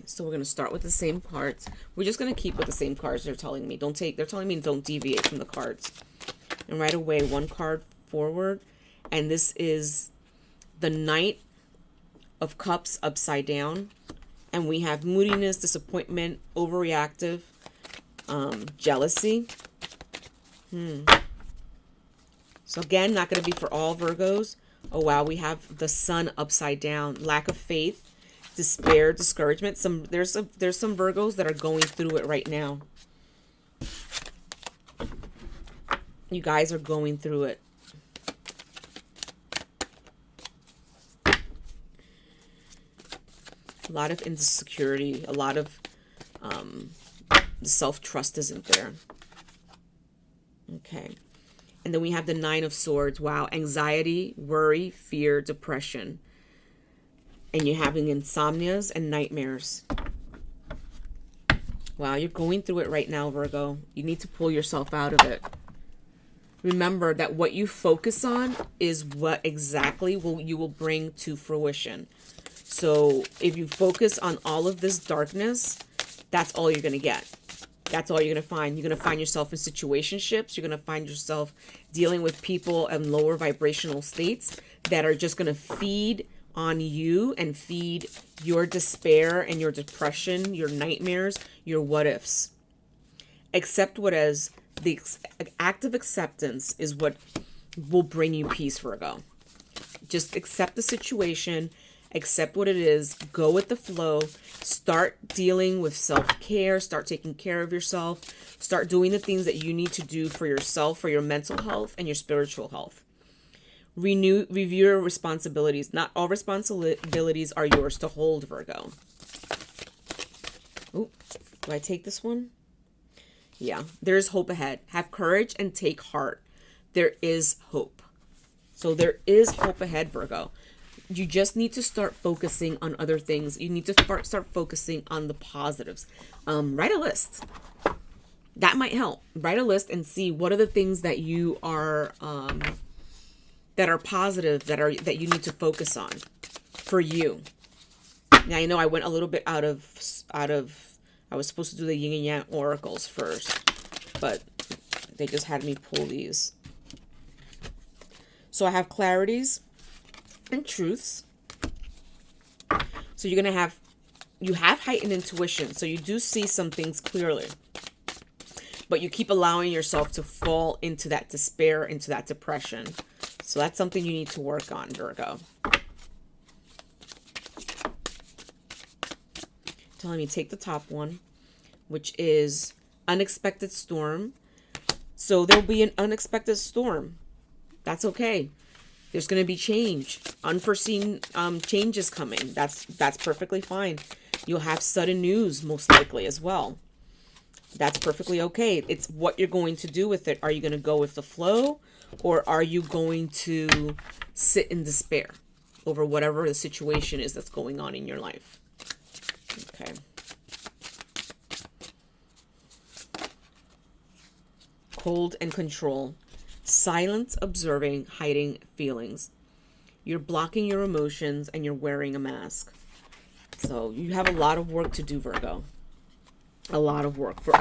so we're going to start with the same cards. We're just going to keep with the same cards they're telling me. They're telling me don't deviate from the cards. And right away, one card forward. And this is the Knight of Cups upside down. And we have moodiness, disappointment, overreactive, jealousy. So again, not going to be for all Virgos. Oh, wow. We have the Sun upside down. Lack of faith, despair, discouragement. There's some Virgos that are going through it right now. You guys are going through it. A lot of insecurity. A lot of self-trust isn't there. Okay. And then we have the Nine of Swords. Wow. Anxiety, worry, fear, depression. And you're having insomnias and nightmares. Wow, you're going through it right now, Virgo. You need to pull yourself out of it. Remember that what you focus on is what exactly you will bring to fruition. So if you focus on all of this darkness, that's all you're going to get. That's all you're going to find. You're going to find yourself in situationships. You're going to find yourself dealing with people in lower vibrational states that are just going to feed on you and feed your despair and your depression, your nightmares, your what ifs. Accept what is. The act of acceptance is what will bring you peace, Virgo. Just accept the situation. Accept what it is. Go with the flow. Start dealing with self-care. Start taking care of yourself. Start doing the things that you need to do for yourself, for your mental health and your spiritual health. Review your responsibilities. Not all responsibilities are yours to hold, Virgo. Oh, do I take this one? Yeah, there's hope ahead. Have courage and take heart. There is hope. So there is hope ahead, Virgo. You just need to start focusing on other things. You need to start focusing on the positives. Write a list. That might help. Write a list and see what are the things that you are that are positive, that you need to focus on for you. Now I know I went a little bit out of I was supposed to do the yin and yang oracles first, but they just had me pull these. So I have clarities and truths. So you have heightened intuition. So you do see some things clearly, but you keep allowing yourself to fall into that despair, into that depression. So that's something you need to work on, Virgo. Telling me take the top one, which is unexpected storm. So there'll be an unexpected storm. That's okay. There's going to be change, unforeseen changes coming. That's perfectly fine. You'll have sudden news most likely as well. That's perfectly okay. It's what you're going to do with it. Are you going to go with the flow, or are you going to sit in despair over whatever the situation is that's going on in your life? Okay. Cold and control. Silent, observing, hiding feelings. You're blocking your emotions and you're wearing a mask. So you have a lot of work to do, Virgo. A lot of work. For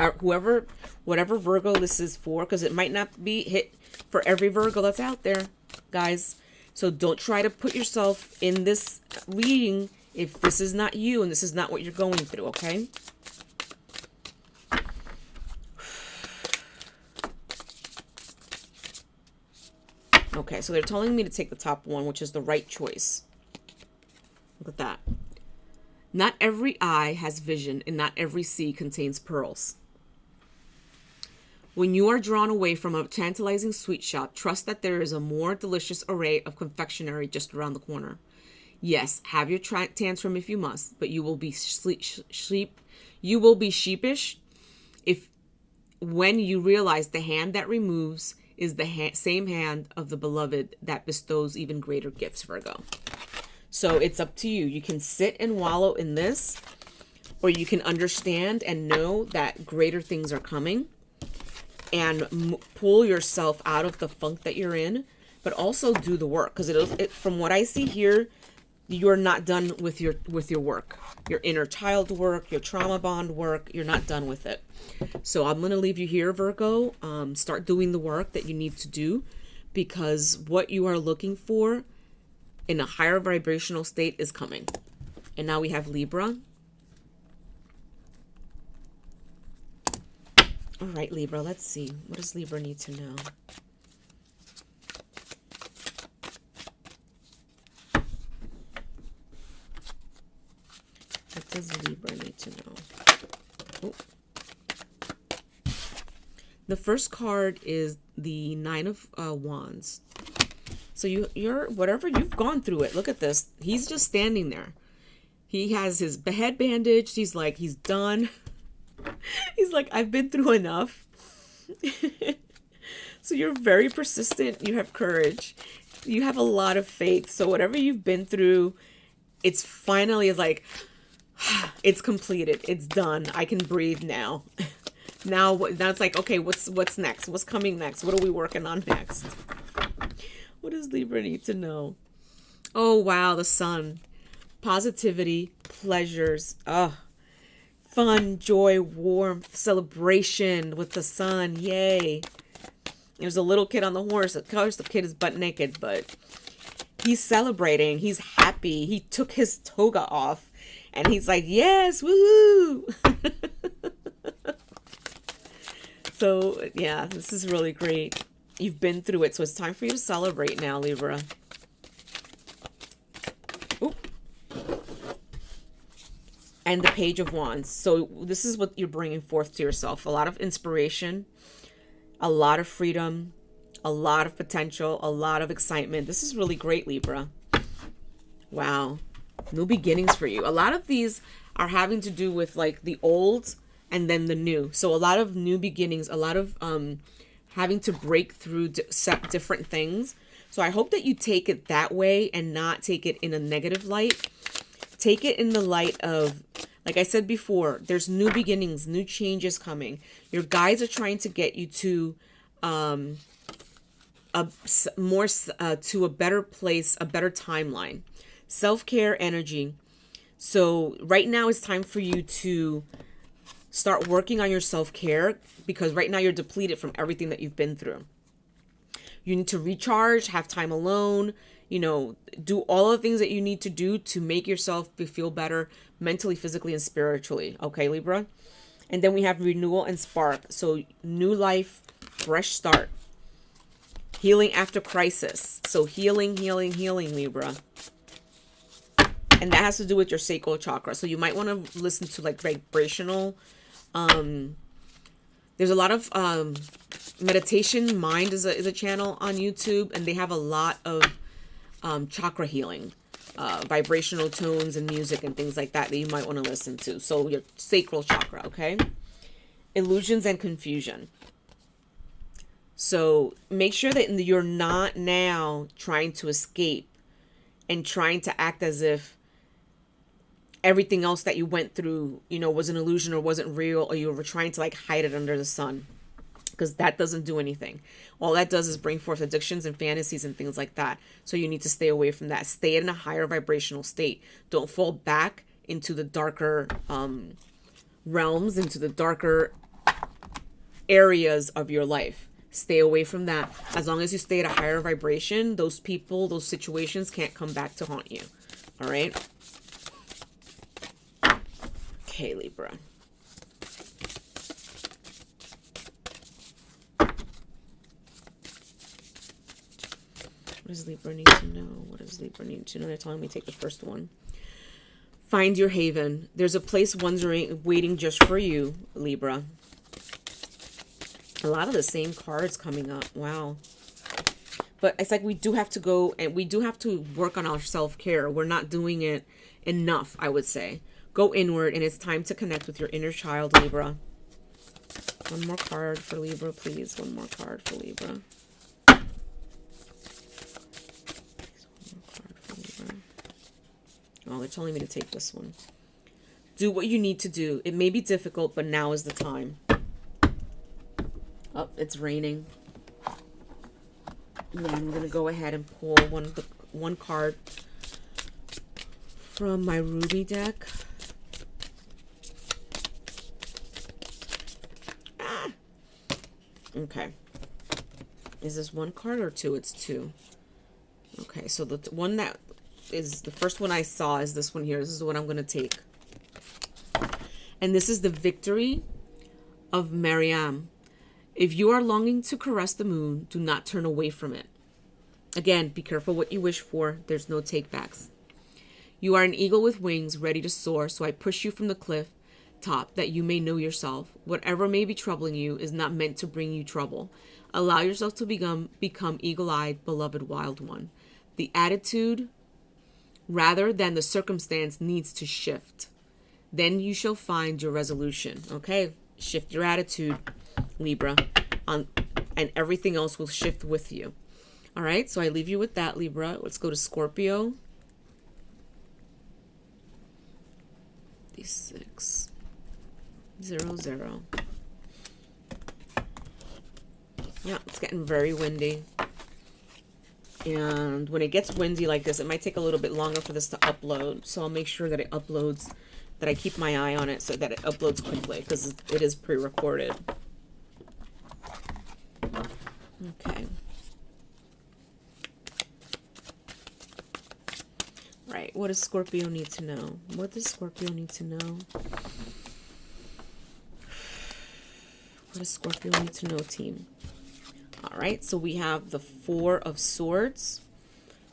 whatever Virgo this is for, because it might not be hit for every Virgo that's out there, guys. So don't try to put yourself in this reading if this is not you and this is not what you're going through, okay? Okay, so they're telling me to take the top one, which is the right choice. Look at that. Not every eye has vision, and not every sea contains pearls. When you are drawn away from a tantalizing sweet shop, trust that there is a more delicious array of confectionery just around the corner. Yes, have your tantrum if you must, but you will be sheepish if when you realize the hand that removes is the same hand of the beloved that bestows even greater gifts, Virgo. So it's up to you. You can sit and wallow in this, or you can understand and know that greater things are coming and pull yourself out of the funk that you're in, but also do the work. Because from what I see here, you're not done with your work, your inner child work, your trauma bond work. You're not done with it. So I'm going to leave you here, Virgo. Start doing the work that you need to do, because what you are looking for in a higher vibrational state is coming. And now we have Libra. All right, Libra, let's see. What does Libra need to know? What does Libra need to know? Oh. The first card is the Nine of Wands. So you're whatever, you've gone through it. Look at this. He's just standing there. He has his head bandaged. He's like, he's done. He's like, I've been through enough. So you're very persistent. You have courage. You have a lot of faith. So whatever you've been through, it's finally like, it's completed. It's done. I can breathe now. Now it's like, okay, what's next? What's coming next? What are we working on next? What does Libra need to know? Oh, wow, the sun. Positivity, pleasures, fun, joy, warmth, celebration with the sun. Yay. There's a little kid on the horse. Of course, the kid is butt naked, but he's celebrating. He's happy. He took his toga off and he's like, yes, woohoo. So, yeah, this is really great. You've been through it, so it's time for you to celebrate now, Libra. Ooh. And the Page of Wands. So this is what you're bringing forth to yourself. A lot of inspiration, a lot of freedom, a lot of potential, a lot of excitement. This is really great, Libra. Wow. New beginnings for you. A lot of these are having to do with like the old and then the new. So a lot of new beginnings, a lot of having to break through different things. So I hope that you take it that way and not take it in a negative light. Take it in the light of, like I said before, there's new beginnings, new changes coming. Your guides are trying to get you to to a better place, a better timeline. Self-care energy. So right now it's time for you to start working on your self-care, because right now you're depleted from everything that you've been through. You need to recharge, have time alone, you know, do all the things that you need to do to make yourself feel better mentally, physically, and spiritually. Okay, Libra? And then we have renewal and spark. So new life, fresh start. Healing after crisis. So healing, healing, healing, Libra. And that has to do with your sacral chakra. So you might want to listen to like vibrational. There's a lot of meditation. Mind is a channel on YouTube, and they have a lot of chakra healing, vibrational tones and music and things like that that you might want to listen to. So your sacral chakra, okay? Illusions and confusion. So make sure that you're not now trying to escape and trying to act as if everything else that you went through, you know, was an illusion or wasn't real, or you were trying to like hide it under the sun, because that doesn't do anything. All that does is bring forth addictions and fantasies and things like that. So you need to stay away from that. Stay in a higher vibrational state. Don't fall back into the darker realms, into the darker areas of your life. Stay away from that. As long as you stay at a higher vibration, those people, those situations can't come back to haunt you. All right? Okay, Libra. What does Libra need to know? What does Libra need to know? They're telling me to take the first one. Find your haven. There's a place waiting just for you, Libra. A lot of the same cards coming up. Wow. But it's like we do have to go, and we do have to work on our self-care. We're not doing it enough, I would say. Go inward, and it's time to connect with your inner child, Libra. One more card for Libra, please. One more card for Libra. One more card for Libra. Oh, they're telling me to take this one. Do what you need to do. It may be difficult, but now is the time. Oh, it's raining. And I'm going to go ahead and pull one card from my Ruby deck. Okay. Is this one card or two? It's two. Okay, so the one that is the first one I saw is this one here. This is the one I'm going to take. And this is the victory of Mariam. If you are longing to caress the moon, do not turn away from it. Again, be careful what you wish for. There's no takebacks. You are an eagle with wings, ready to soar, so I push you from the cliff top that you may know yourself. Whatever may be troubling you is not meant to bring you trouble. Allow yourself to become eagle-eyed, beloved wild one. The attitude, rather than the circumstance, needs to shift. Then you shall find your resolution. Okay, shift your attitude, Libra, and everything else will shift with you. All right, so I leave you with that, Libra. Let's go to Scorpio. D6. 0, 0. Yeah, it's getting very windy. And when it gets windy like this, it might take a little bit longer for this to upload. So I'll make sure that it uploads, that I keep my eye on it so that it uploads quickly, because it is pre-recorded. Okay. Right, what does Scorpio need to know? What does Scorpio need to know? What does Scorpio need to know, team? All right, so we have the Four of Swords.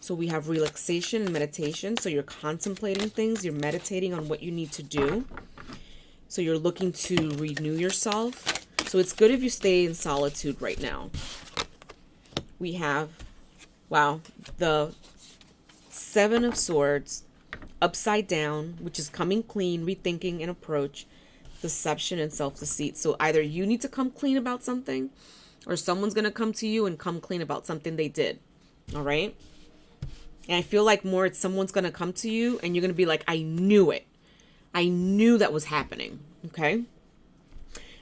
So we have relaxation and meditation. So you're contemplating things. You're meditating on what you need to do. So you're looking to renew yourself. So it's good if you stay in solitude right now. We have, wow, the Seven of Swords upside down, which is coming clean, rethinking an approach, deception, and self-deceit. So either you need to come clean about something, or someone's going to come to you and come clean about something they did. All right? And I feel like more it's someone's going to come to you and you're going to be like, I knew it. I knew that was happening. Okay?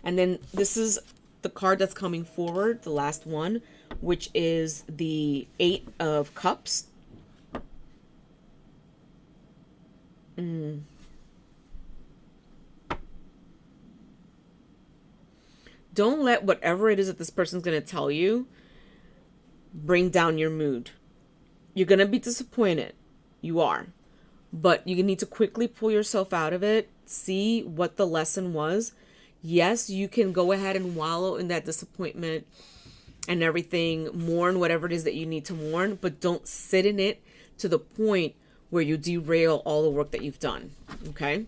And then this is the card that's coming forward, the last one, which is the Eight of Cups. Don't let whatever it is that this person's going to tell you bring down your mood. You're going to be disappointed. You are. But you need to quickly pull yourself out of it. See what the lesson was. Yes, you can go ahead and wallow in that disappointment and everything. Mourn whatever it is that you need to mourn. But don't sit in it to the point where you derail all the work that you've done. Okay?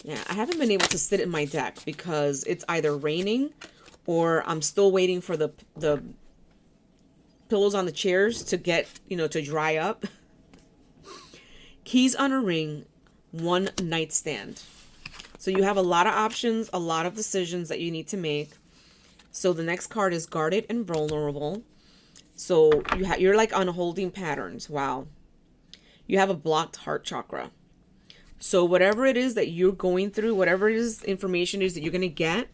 Yeah, I haven't been able to sit in my deck because it's either raining or I'm still waiting for the pillows on the chairs to get, to dry up. Keys on a ring, one nightstand. So you have a lot of options, a lot of decisions that you need to make. So the next card is guarded and vulnerable. So you're like on holding patterns. Wow. You have a blocked heart chakra. So whatever it is that you're going through, whatever it is, information is that you're going to get,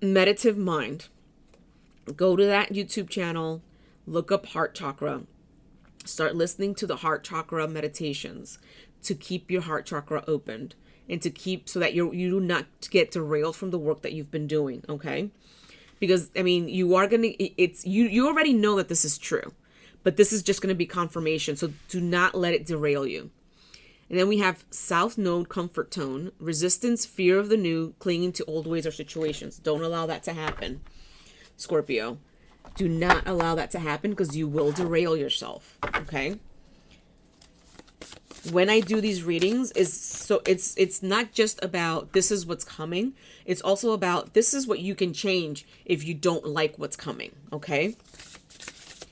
meditative mind. Go to that YouTube channel, look up heart chakra. Start listening to the heart chakra meditations to keep your heart chakra opened and to keep so that you do not get derailed from the work that you've been doing, okay? Because, you are going to, you already know that this is true. But this is just going to be confirmation. So do not let it derail you. And then we have South Node comfort tone, resistance, fear of the new, clinging to old ways or situations. Don't allow that to happen, Scorpio. Do not allow that to happen because you will derail yourself. Okay. When I do these readings, it's not just about this is what's coming. It's also about this is what you can change if you don't like what's coming. Okay.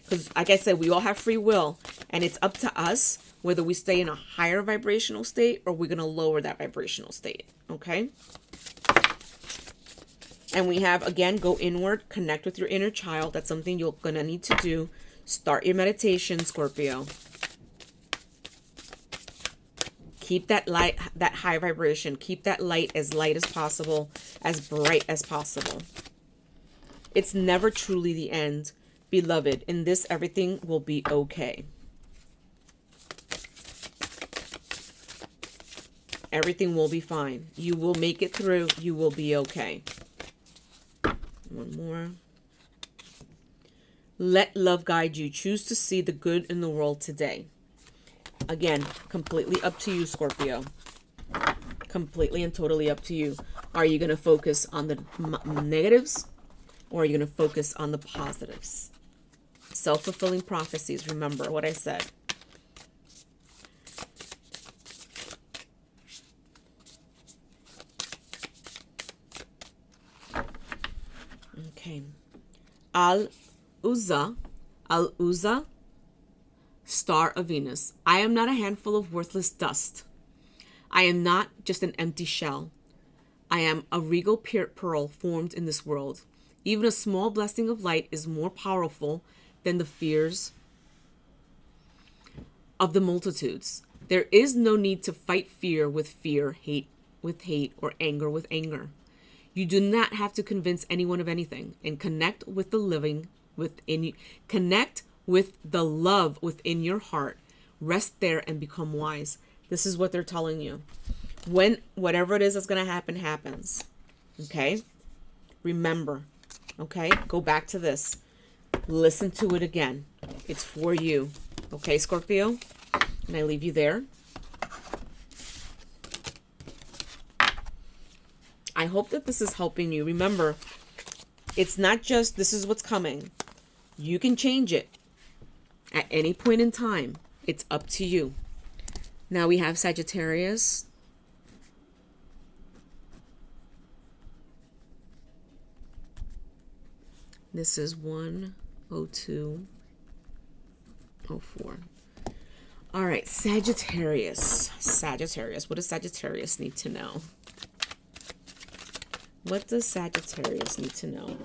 Because, like I said, we all have free will, and it's up to us whether we stay in a higher vibrational state or we're going to lower that vibrational state, okay? And we have, again, go inward, connect with your inner child. That's something you're going to need to do. Start your meditation, Scorpio. Keep that light, that high vibration. Keep that light as possible, as bright as possible. It's never truly the end. Beloved, in this, everything will be okay. Everything will be fine. You will make it through. You will be okay. One more. Let love guide you. Choose to see the good in the world today. Again, completely up to you, Scorpio. Completely and totally up to you. Are you going to focus on the negatives, or are you going to focus on the positives? Self-fulfilling prophecies. Remember what I said. Okay. Al-Uzza, star of Venus. I am not a handful of worthless dust. I am not just an empty shell. I am a regal pearl formed in this world. Even a small blessing of light is more powerful than the fears of the multitudes. There is no need to fight fear with fear, hate with hate, or anger with anger. You do not have to convince anyone of anything, and connect with the living within you. Connect with the love within your heart. Rest there and become wise. This is what they're telling you. When whatever it is that's going to happen happens. Okay? Remember. Okay? Go back to this. Listen to it again. It's for you. Okay, Scorpio? And I leave you there. I hope that this is helping you. Remember, it's not just this is what's coming. You can change it at any point in time. It's up to you. Now we have Sagittarius. This is 10204. All right, Sagittarius. Sagittarius. What does Sagittarius need to know? What does Sagittarius need to know?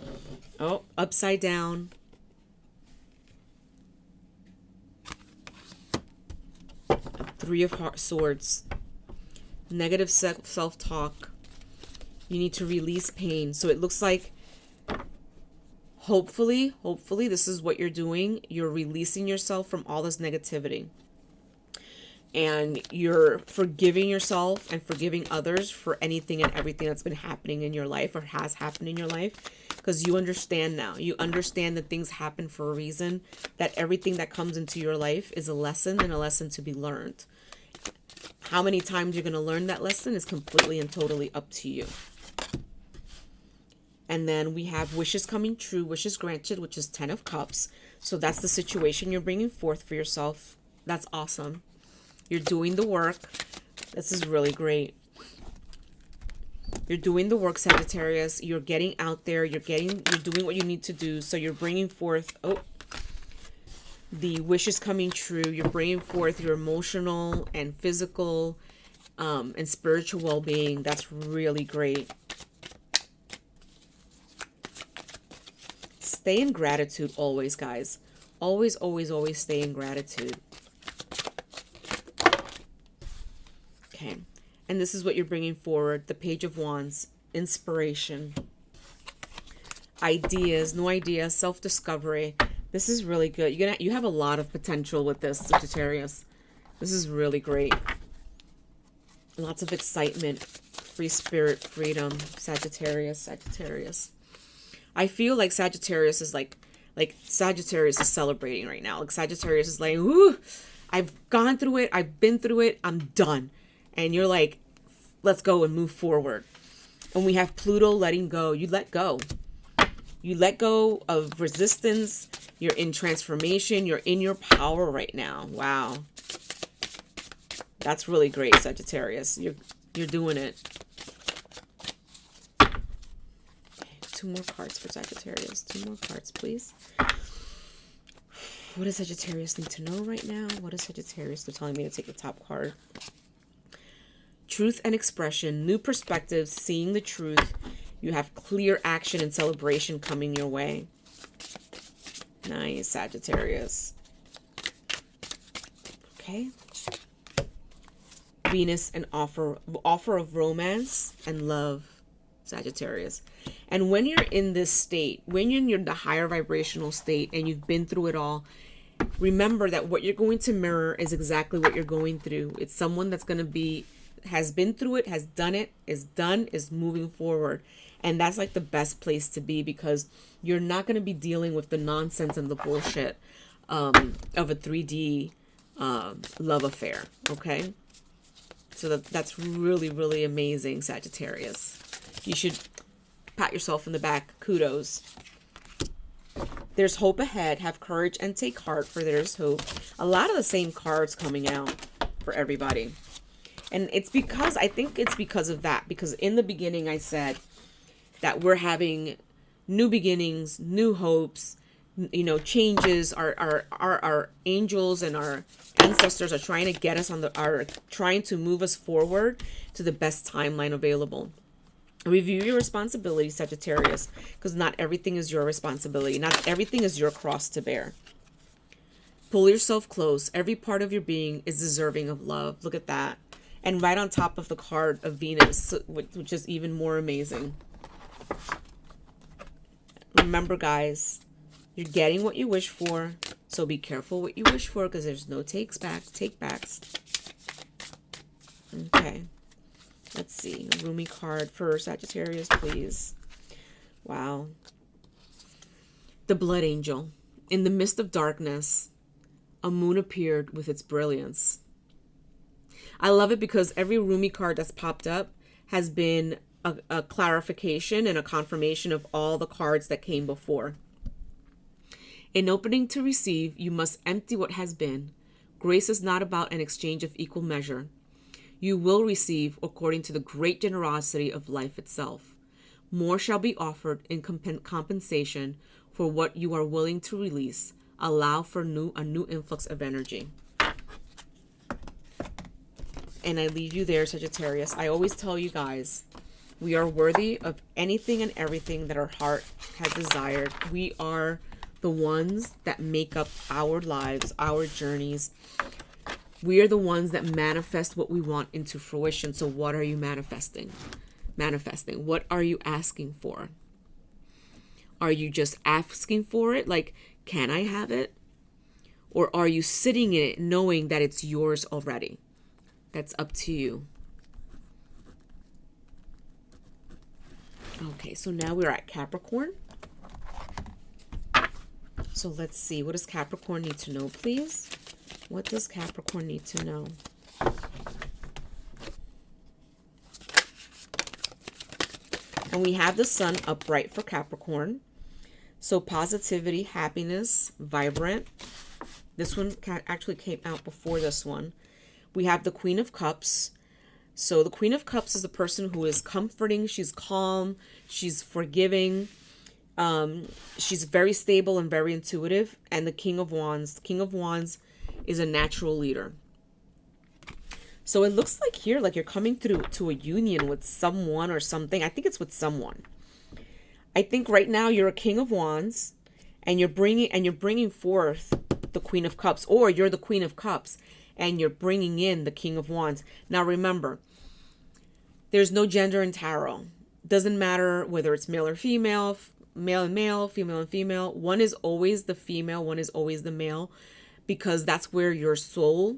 Oh, upside down. Three of Swords. Negative self-talk. You need to release pain. So it looks like hopefully this is what you're doing. You're releasing yourself from all this negativity. And you're forgiving yourself and forgiving others for anything and everything that's been happening in your life or has happened in your life. Because you understand now. You understand that things happen for a reason. That everything that comes into your life is a lesson and a lesson to be learned. How many times you're going to learn that lesson is completely and totally up to you. And then we have wishes coming true, wishes granted, which is 10 of Cups. So that's the situation you're bringing forth for yourself. That's awesome. You're doing the work. This is really great. You're doing the work, Sagittarius. You're getting out there. You're doing what you need to do. So you're bringing forth, the wishes coming true. You're bringing forth your emotional and physical and spiritual well-being. That's really great. Stay in gratitude always, guys. Always, always, always stay in gratitude. Okay. And this is what you're bringing forward. The Page of Wands. Inspiration. Ideas. New ideas. Self-discovery. This is really good. You have a lot of potential with this, Sagittarius. This is really great. Lots of excitement. Free spirit. Freedom. Sagittarius. Sagittarius. I feel like Sagittarius is like Sagittarius is celebrating right now. Like Sagittarius is like, ooh, I've gone through it. I've been through it. I'm done. And you're like, let's go and move forward. And we have Pluto letting go. You let go. You let go of resistance. You're in transformation. You're in your power right now. Wow. That's really great, Sagittarius. You're doing it. Okay, 2 more cards for Sagittarius. 2 more cards, please. What does Sagittarius need to know right now? What is Sagittarius? They're telling me to take the top card. Truth and expression, new perspectives, seeing the truth. You have clear action and celebration coming your way. Nice, Sagittarius. Okay. Venus, and offer of romance and love, Sagittarius. And when you're in this state, when you're in the higher vibrational state and you've been through it all, remember that what you're going to mirror is exactly what you're going through. It's someone that's going to be, has been through it, has done it, is done, is moving forward. And that's like the best place to be, because you're not going to be dealing with the nonsense and the bullshit of a 3D love affair. Okay. So that's really, really amazing, Sagittarius. You should pat yourself in the back. Kudos. There's hope ahead. Have courage and take heart, for there's hope. A lot of the same cards coming out for everybody. And it's because, I think it's because of that. Because in the beginning I said that we're having new beginnings, new hopes, you know, changes. Our angels and our ancestors are trying to get us are trying to move us forward to the best timeline available. Review your responsibility, Sagittarius, because not everything is your responsibility. Not everything is your cross to bear. Pull yourself close. Every part of your being is deserving of love. Look at that. And right on top of the card of Venus, which is even more amazing. Remember, guys, you're getting what you wish for. So be careful what you wish for, because there's no take backs. Okay. Let's see. A roomy card for Sagittarius, please. Wow. The Blood Angel. In the midst of darkness, a moon appeared with its brilliance. I love it because every roomy card that's popped up has been a clarification and a confirmation of all the cards that came before. In opening to receive, you must empty what has been. Grace is not about an exchange of equal measure. You will receive according to the great generosity of life itself. More shall be offered in compensation for what you are willing to release. Allow for a new influx of energy. And I leave you there, Sagittarius. I always tell you guys, we are worthy of anything and everything that our heart has desired. We are the ones that make up our lives, our journeys. We are the ones that manifest what we want into fruition. So what are you manifesting? What are you asking for? Are you just asking for it? Like, can I have it? Or are you sitting in it knowing that it's yours already? That's up to you. Okay, so now we're at Capricorn. So let's see. What does Capricorn need to know, please? What does Capricorn need to know? And we have the sun upright for Capricorn. So positivity, happiness, vibrant. This one actually came out before this one. We have the Queen of Cups. So the Queen of Cups is the person who is comforting. She's calm. She's forgiving. She's very stable and very intuitive. And the King of Wands is a natural leader. So it looks like here, like you're coming through to a union with someone or something. I think it's with someone. I think right now you're a King of Wands, and you're bringing forth the Queen of Cups, or you're the Queen of Cups, and you're bringing in the King of Wands. Now remember, there's no gender in tarot. Doesn't matter whether it's male or female, male and male, female and female. One is always the female, one is always the male, because that's where your soul,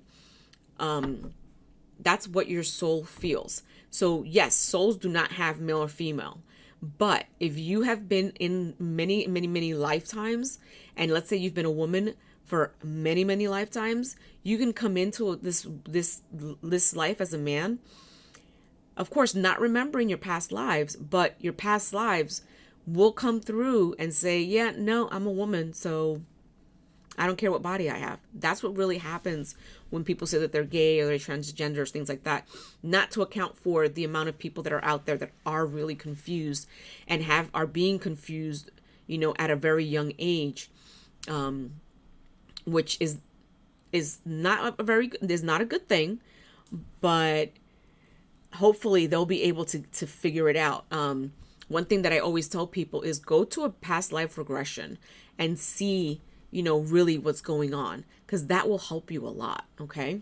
that's what your soul feels. So yes, souls do not have male or female. But if you have been in many, many, many lifetimes, and let's say you've been a woman for many, many lifetimes, you can come into this life as a man. Of course, not remembering your past lives, but your past lives will come through and say, yeah, no, I'm a woman, so I don't care what body I have. That's what really happens when people say that they're gay or they're transgender, things like that. Not to account for the amount of people that are out there that are really confused and are being confused, at a very young age, which is not a good thing, but hopefully they'll be able to figure it out. One thing that I always tell people is go to a past life regression and see really what's going on, because that will help you a lot. Okay.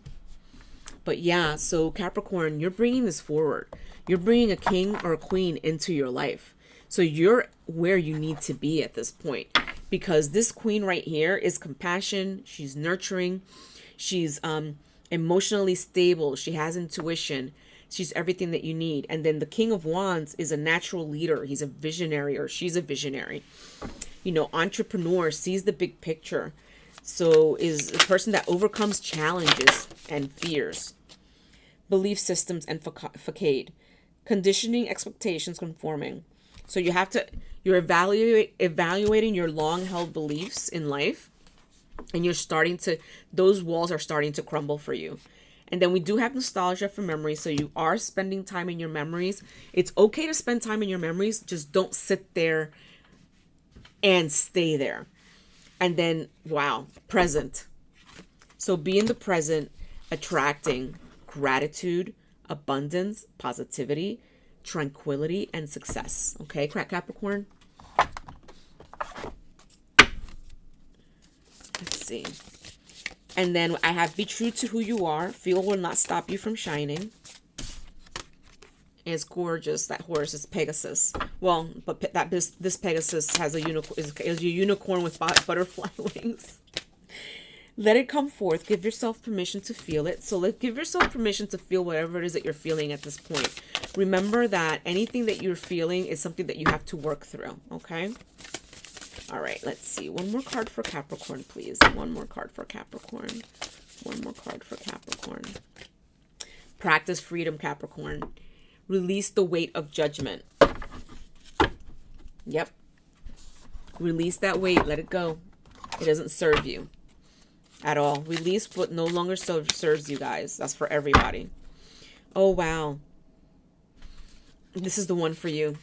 But yeah, so Capricorn, you're bringing this forward. You're bringing a king or a queen into your life. So you're where you need to be at this point, because this queen right here is compassion. She's nurturing. She's emotionally stable. She has intuition. She's everything that you need. And then the King of Wands is a natural leader. He's a visionary, or she's a visionary. You know, entrepreneur, sees the big picture. So is a person that overcomes challenges and fears. Belief systems and facade. Conditioning, expectations, conforming. So you're evaluating your long-held beliefs in life, and those walls are starting to crumble for you. And then we do have nostalgia for memories. So you are spending time in your memories. It's okay to spend time in your memories. Just don't sit there and stay there. And then, wow, present. So be in the present, attracting gratitude, abundance, positivity, tranquility, and success. Okay, Capricorn? Let's see. And then I have be true to who you are. Fear will not stop you from shining. And it's gorgeous. That horse is Pegasus. Well, but this Pegasus has a unicorn with butterfly wings. Let it come forth. Give yourself permission to feel it. So give yourself permission to feel whatever it is that you're feeling at this point. Remember that anything that you're feeling is something that you have to work through. Okay? All right, let's see. One more card for Capricorn, please. One more card for Capricorn. One more card for Capricorn. Practice freedom, Capricorn. Release the weight of judgment. Yep. Release that weight. Let it go. It doesn't serve you at all. Release what no longer serves you, guys. That's for everybody. Oh, wow. This is the one for you,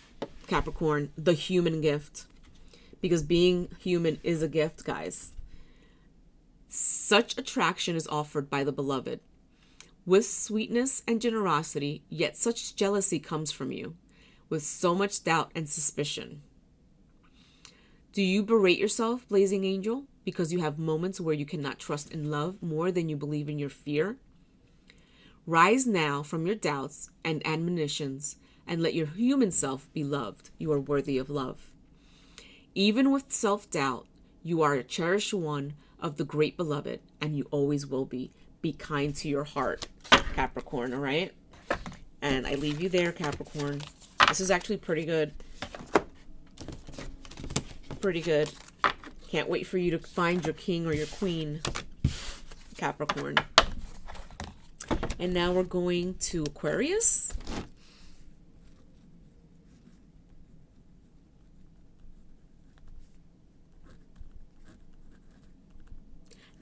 Capricorn. The human gift. Because being human is a gift, guys. Such attraction is offered by the beloved. With sweetness and generosity, yet such jealousy comes from you, with so much doubt and suspicion. Do you berate yourself, blazing angel, because you have moments where you cannot trust in love more than you believe in your fear? Rise now from your doubts and admonitions, and let your human self be loved. You are worthy of love. Even with self-doubt, you are a cherished one of the great beloved, and you always will be. Be kind to your heart, Capricorn, all right? And I leave you there, Capricorn. This is actually pretty good. Pretty good. Can't wait for you to find your king or your queen, Capricorn. And now we're going to Aquarius.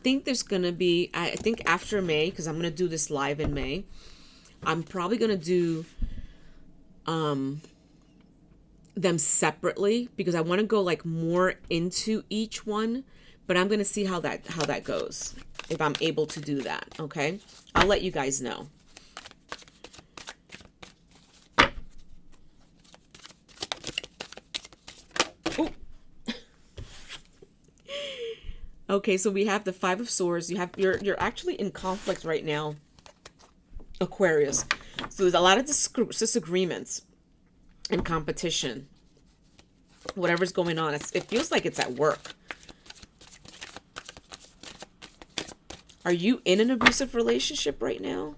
Think there's going to be, I think after May, because I'm going to do this live in May, I'm probably going to do them separately, because I want to go like more into each one, but I'm going to see how that goes, if I'm able to do that. Okay, I'll let you guys know. Okay, so we have the Five of Swords. You're actually in conflict right now, Aquarius. So there's a lot of disagreements and competition. Whatever's going on, it feels like it's at work. Are you in an abusive relationship right now?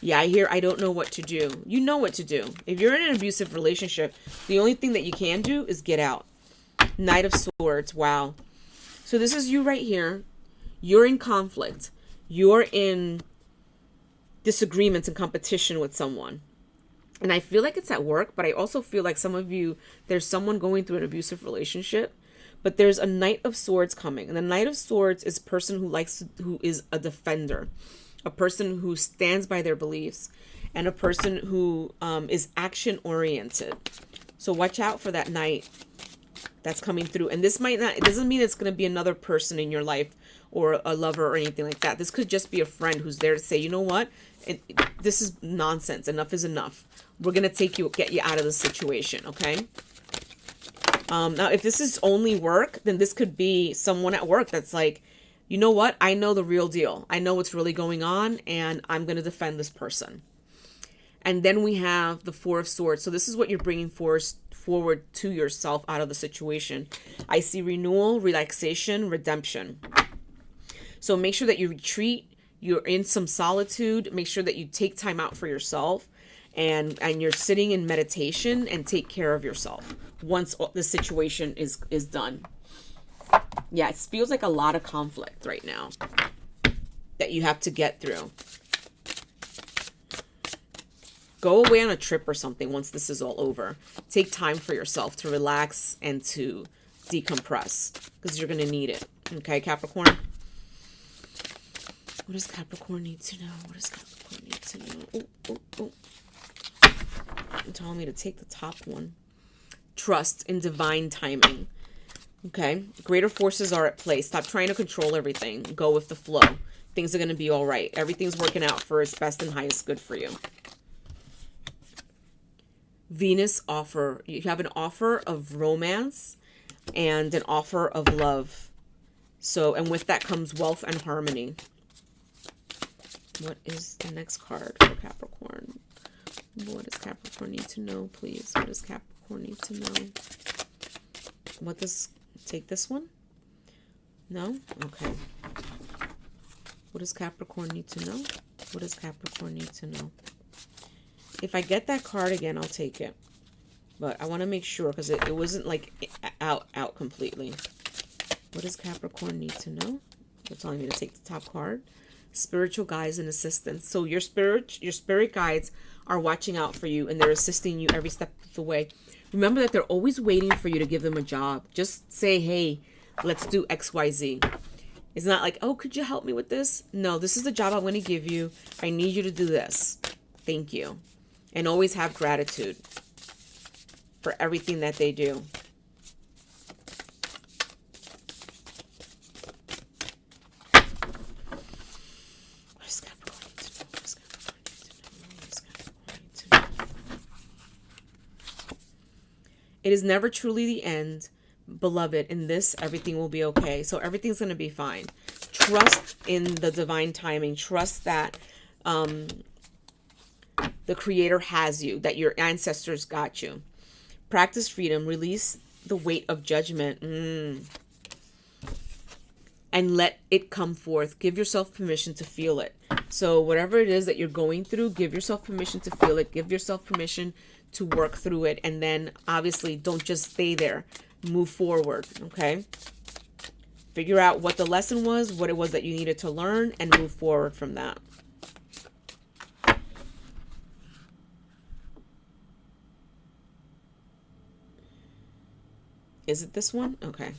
Yeah, I don't know what to do. You know what to do. If you're in an abusive relationship, the only thing that you can do is get out. Knight of Swords. Wow. So this is you right here. You're in conflict. You're in disagreements and competition with someone. And I feel like it's at work, but I also feel like some of you, there's someone going through an abusive relationship, but there's a Knight of Swords coming. And the Knight of Swords is a person who is a defender, a person who stands by their beliefs, and a person who is action oriented. So watch out for that Knight that's coming through. And this it doesn't mean it's going to be another person in your life or a lover or anything like that. This could just be a friend who's there to say, you know what? This is nonsense. Enough is enough. We're going to get you out of the situation. Okay. Now, if this is only work, then this could be someone at work that's like, you know what? I know the real deal. I know what's really going on, and I'm going to defend this person. And then we have the Four of Swords. So this is what you're bringing forward to yourself out of the situation. I see renewal, relaxation, redemption. So make sure that you retreat. You're in some solitude. Make sure that you take time out for yourself. And you're sitting in meditation and take care of yourself once the situation is done. Yeah, it feels like a lot of conflict right now that you have to get through. Go away on a trip or something once this is all over. Take time for yourself to relax and to decompress because you're going to need it. Okay, Capricorn? What does Capricorn need to know? What does Capricorn need to know? Oh. You're telling me to take the top one. Trust in divine timing. Okay, greater forces are at play. Stop trying to control everything. Go with the flow. Things are going to be all right. Everything's working out for its best and highest good for you. Venus offer. You have an offer of romance and an offer of love. So, and with that comes wealth and harmony. What is the next card for Capricorn? What does Capricorn need to know, please? What does Capricorn need to know? What does... Take this one? No? Okay. What does Capricorn need to know? What does Capricorn need to know? If I get that card again, I'll take it. But I want to make sure because it wasn't like out completely. What does Capricorn need to know? They're telling me to take the top card. Spiritual guides and assistance. So your spirit guides are watching out for you and they're assisting you every step of the way. Remember that they're always waiting for you to give them a job. Just say, hey, let's do XYZ. It's not like, oh, could you help me with this? No, this is the job I'm going to give you. I need you to do this. Thank you. And always have gratitude for everything that they do. It is never truly the end, beloved. In this, everything will be okay. So everything's going to be fine. Trust in the divine timing. Trust that the Creator has you, that your ancestors got you. Practice freedom. Release the weight of judgment. And let it come forth. Give yourself permission to feel it. So whatever it is that you're going through, give yourself permission to feel it. Give yourself permission to work through it. And then obviously don't just stay there. Move forward. Okay. Figure out what the lesson was, what it was that you needed to learn, and move forward from that. Is it this one? Okay.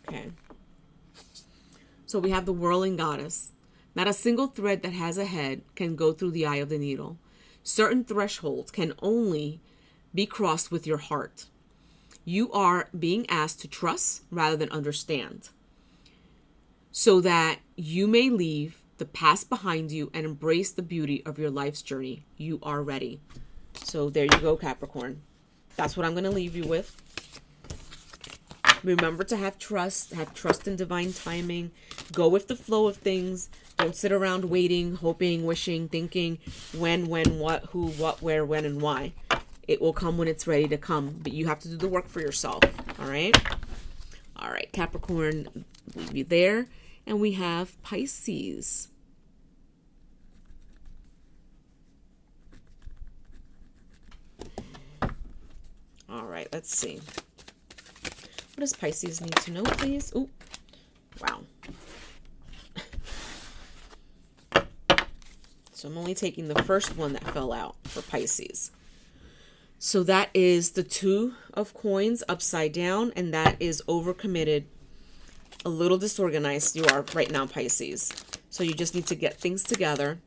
Okay. So we have the whirling goddess. Not a single thread that has a head can go through the eye of the needle. Certain thresholds can only be crossed with your heart. You are being asked to trust rather than understand, so that you may leave the past behind you and embrace the beauty of your life's journey. You are ready. So there you go, Capricorn. That's what I'm going to leave you with. Remember to have trust in divine timing. Go with the flow of things. Don't sit around waiting, hoping, wishing, thinking when, what, who, what, where, when, and why. It will come when it's ready to come, but you have to do the work for yourself. All right? All right, Capricorn, leave you there. And we have Pisces. All right, let's see. What does Pisces need to know, please? Ooh, wow. So I'm only taking the first one that fell out for Pisces. So that is the Two of Coins upside down, and that is overcommitted. A little disorganized you are right now, Pisces. So you just need to get things together.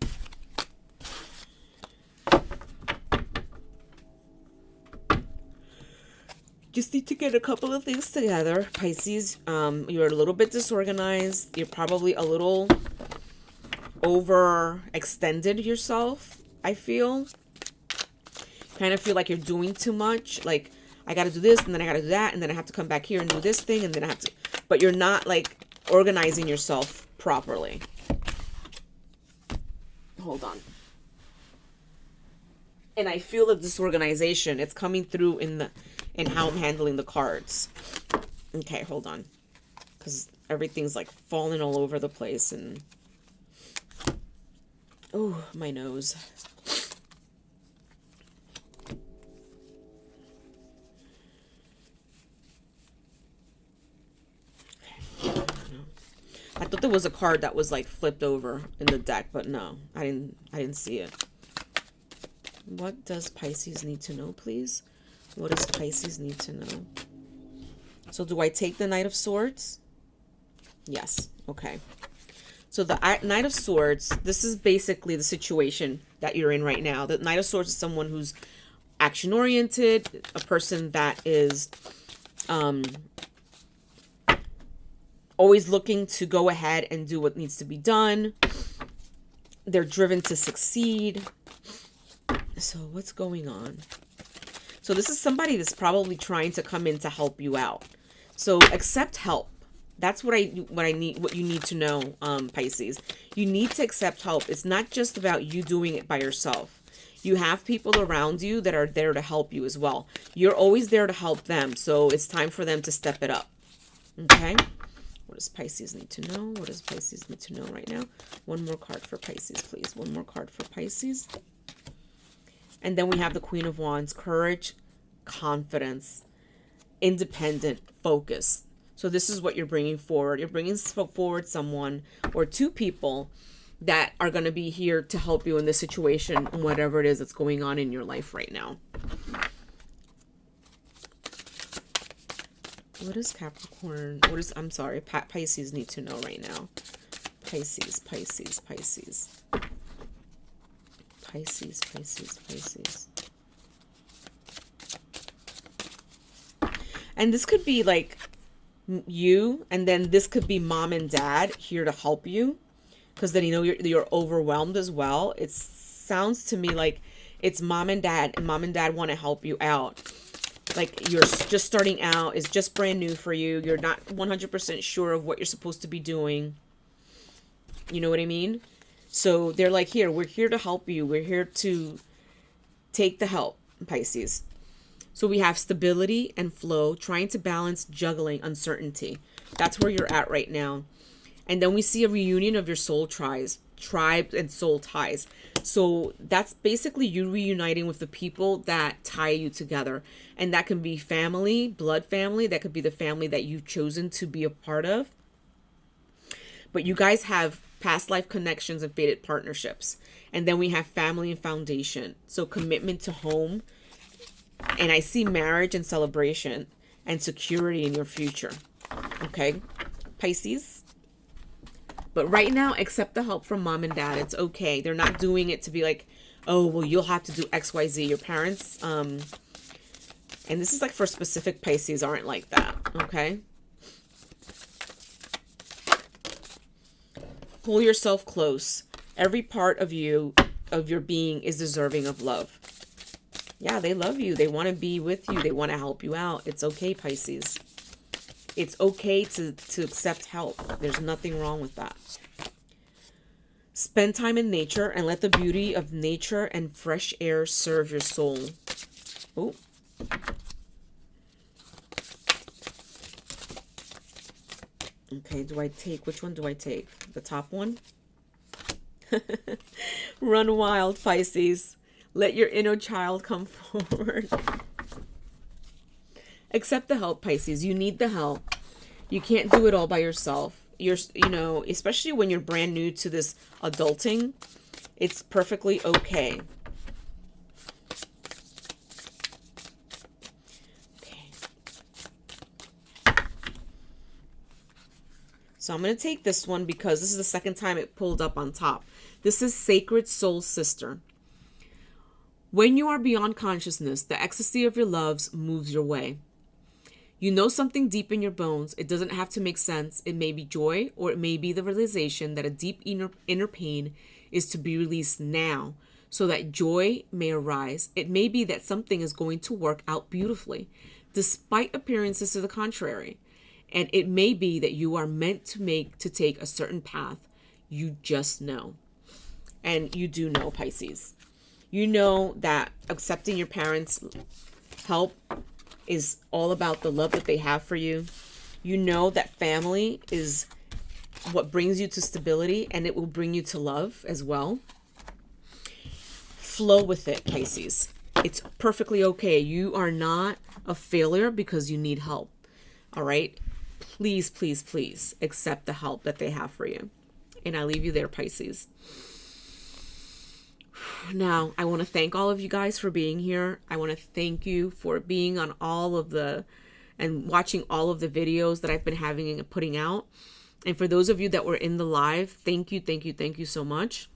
Just need to get a couple of things together, Pisces. You're a little bit disorganized. You're probably a little overextended yourself, I feel. Kind of feel like you're doing too much. Like, I got to do this, and then I got to do that, and then I have to come back here and do this thing, and then I have to... But you're not, like, organizing yourself properly. Hold on. And I feel that disorganization, it's coming through in how I'm handling the cards. Okay, hold on. Because everything's, like, falling all over the place, and... Oh, my nose. I thought there was a card that was like flipped over in the deck, but no, I didn't see it. What does Pisces need to know, please? What does Pisces need to know? So do I take the Knight of Swords? Yes. Okay. So the Knight of Swords, this is basically the situation that you're in right now. The Knight of Swords is someone who's action-oriented, a person that is always looking to go ahead and do what needs to be done. They're driven to succeed. So what's going on? So this is somebody that's probably trying to come in to help you out. So accept help. That's what you need to know, Pisces. You need to accept help. It's not just about you doing it by yourself. You have people around you that are there to help you as well. You're always there to help them. So it's time for them to step it up. Okay? What does Pisces need to know? What does Pisces need to know right now? One more card for Pisces, please. One more card for Pisces. And then we have the Queen of Wands. Courage, confidence, independent, focus. So this is what you're bringing forward. You're bringing forward someone or two people that are going to be here to help you in this situation, whatever it is that's going on in your life right now. What is Capricorn? I'm sorry, Pisces need to know right now. Pisces. And this could be like you, and then this could be mom and dad here to help you, because then you're overwhelmed as well. It sounds to me like it's mom and dad want to help you out. Like you're just starting out, it's just brand new for you. You're not 100% sure of what you're supposed to be doing. You know what I mean? So they're like, we're here to help you. We're here to take the help, Pisces. So we have stability and flow, trying to balance, juggling, uncertainty. That's where you're at right now. And then we see a reunion of your soul tribes and soul ties. So that's basically you reuniting with the people that tie you together. And that can be family, blood family. That could be the family that you've chosen to be a part of. But you guys have past life connections and fated partnerships. And then we have family and foundation. So commitment to home. And I see marriage and celebration and security in your future. Okay, Pisces. But right now, accept the help from mom and dad. It's okay. They're not doing it to be like, oh, well, you'll have to do X, Y, Z. Your parents, and this is like for specific Pisces, aren't like that. Okay. Pull yourself close. Every part of you, of your being, is deserving of love. Yeah, they love you. They want to be with you. They want to help you out. It's okay, Pisces. It's okay to accept help. There's nothing wrong with that. Spend time in nature and let the beauty of nature and fresh air serve your soul. Oh. Okay, which one do I take? The top one? Run wild, Pisces. Let your inner child come forward. Accept the help, Pisces. You need the help. You can't do it all by yourself. Especially when you're brand new to this adulting, it's perfectly okay. Okay. So I'm going to take this one because this is the second time it pulled up on top. This is Sacred Soul Sister. When you are beyond consciousness, the ecstasy of your loves moves your way. You know something deep in your bones. It doesn't have to make sense. It may be joy, or it may be the realization that a deep inner pain is to be released now so that joy may arise. It may be that something is going to work out beautifully, despite appearances to the contrary. And it may be that you are meant to take a certain path. You just know. And you do know, Pisces. You know that accepting your parents' help is all about the love that they have for you. You know that family is what brings you to stability, and it will bring you to love as well. Flow with it, Pisces. It's perfectly okay. You are not a failure because you need help. All right? Please, please, please accept the help that they have for you. And I leave you there, Pisces. Now, I want to thank all of you guys for being here. I want to thank you for being on and watching all of the videos that I've been having and putting out. And for those of you that were in the live, thank you, thank you, thank you so much.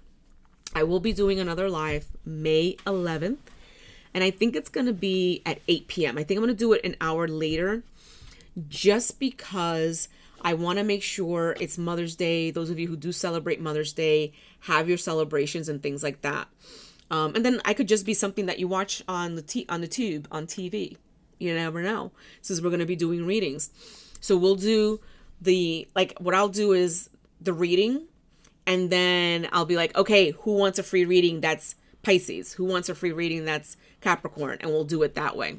I will be doing another live May 11th. And I think it's going to be at 8 p.m. I think I'm going to do it an hour later, just because I want to make sure it's Mother's Day. Those of you who do celebrate Mother's Day, have your celebrations and things like that. And then I could just be something that you watch on the tube, on TV. You never know, since we're going to be doing readings. So we'll do what I'll do is the reading, and then I'll be like, okay, who wants a free reading that's Pisces? Who wants a free reading that's Capricorn? And we'll do it that way.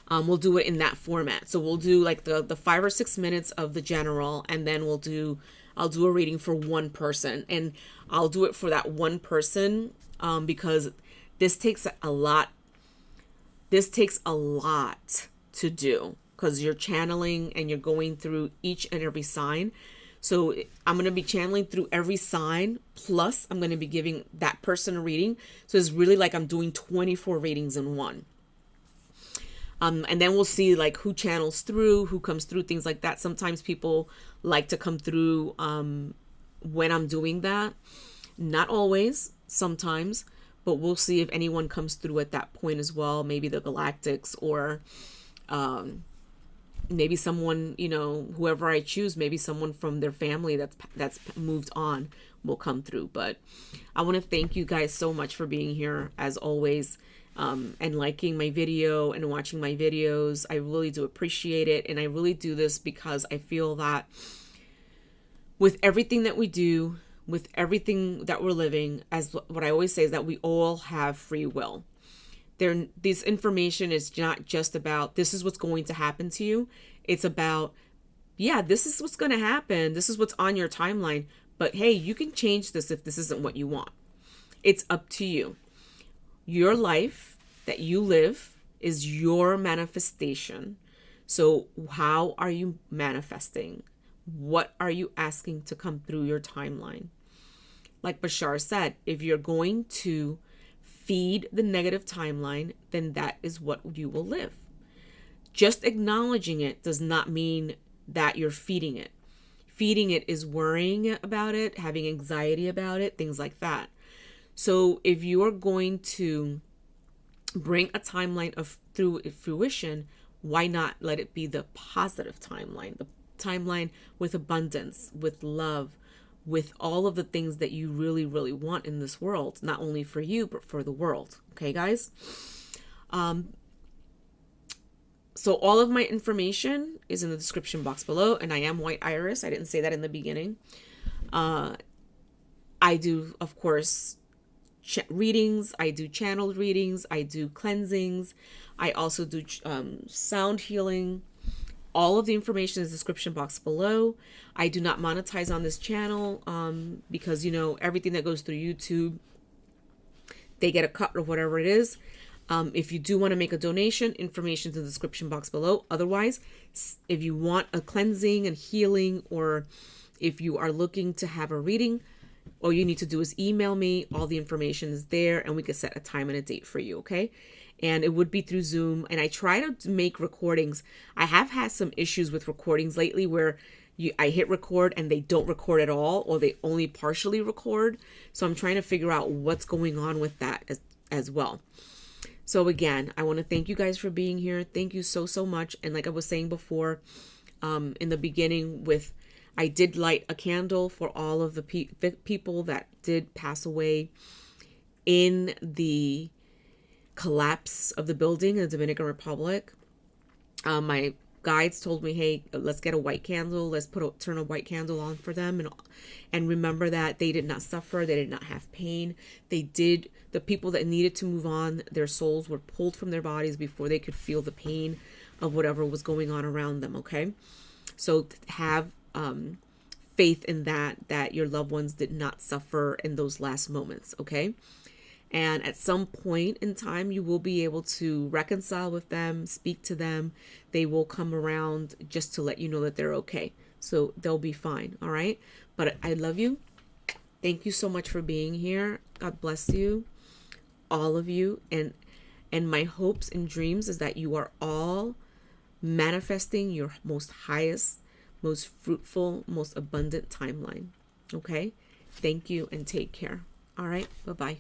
We'll do it in that format. So we'll do like the 5 or 6 minutes of the general, and then I'll do a reading for one person, and I'll do it for that one person because this takes a lot. This takes a lot to do because you're channeling and you're going through each and every sign. So I'm going to be channeling through every sign, plus I'm going to be giving that person a reading. So it's really like I'm doing 24 readings in one. And then we'll see like who channels through, who comes through, things like that. Sometimes people like to come through when I'm doing that. Not always, sometimes, but we'll see if anyone comes through at that point as well. Maybe the Galactics, or maybe someone, whoever I choose, maybe someone from their family that's moved on will come through. But I want to thank you guys so much for being here as always. And liking my video and watching my videos. I really do appreciate it. And I really do this because I feel that with everything that we do, with everything that we're living, as what I always say is that we all have free will. This information is not just about this is what's going to happen to you. It's about, this is what's going to happen. This is what's on your timeline. But hey, you can change this if this isn't what you want. It's up to you. Your life that you live is your manifestation. So how are you manifesting? What are you asking to come through your timeline? Like Bashar said, if you're going to feed the negative timeline, then that is what you will live. Just acknowledging it does not mean that you're feeding it. Feeding it is worrying about it, having anxiety about it, things like that. So if you are going to bring a timeline through fruition, why not let it be the positive timeline, the timeline with abundance, with love, with all of the things that you really, really want in this world, not only for you, but for the world. Okay, guys? So all of my information is in the description box below, and I am White Iris. I didn't say that in the beginning. I do, of course, readings. I do channeled readings. I do cleansings. I also do sound healing. All of the information is in the description box below. I do not monetize on this channel because, everything that goes through YouTube, they get a cut of whatever it is. If you do want to make a donation, information is in the description box below. Otherwise, if you want a cleansing and healing, or if you are looking to have a reading, all you need to do is email me. All the information is there, and we can set a time and a date for you, okay? And it would be through Zoom. And I try to make recordings. I have had some issues with recordings lately where I hit record and they don't record at all, or they only partially record. So I'm trying to figure out what's going on with that as well. So again, I want to thank you guys for being here. Thank you so, so much. And like I was saying before, in the beginning I did light a candle for all of the people that did pass away in the collapse of the building in the Dominican Republic. My guides told me, hey, let's get a white candle. Let's turn a white candle on for them. And remember that they did not suffer. They did not have pain. The people that needed to move on, their souls were pulled from their bodies before they could feel the pain of whatever was going on around them. Okay. So have faith in that your loved ones did not suffer in those last moments. Okay. And at some point in time, you will be able to reconcile with them, speak to them. They will come around just to let you know that they're okay. So they'll be fine. All right. But I love you. Thank you so much for being here. God bless you, all of you. And my hopes and dreams is that you are all manifesting your most highest, most fruitful, most abundant timeline. Okay. Thank you and take care. All right. Bye-bye.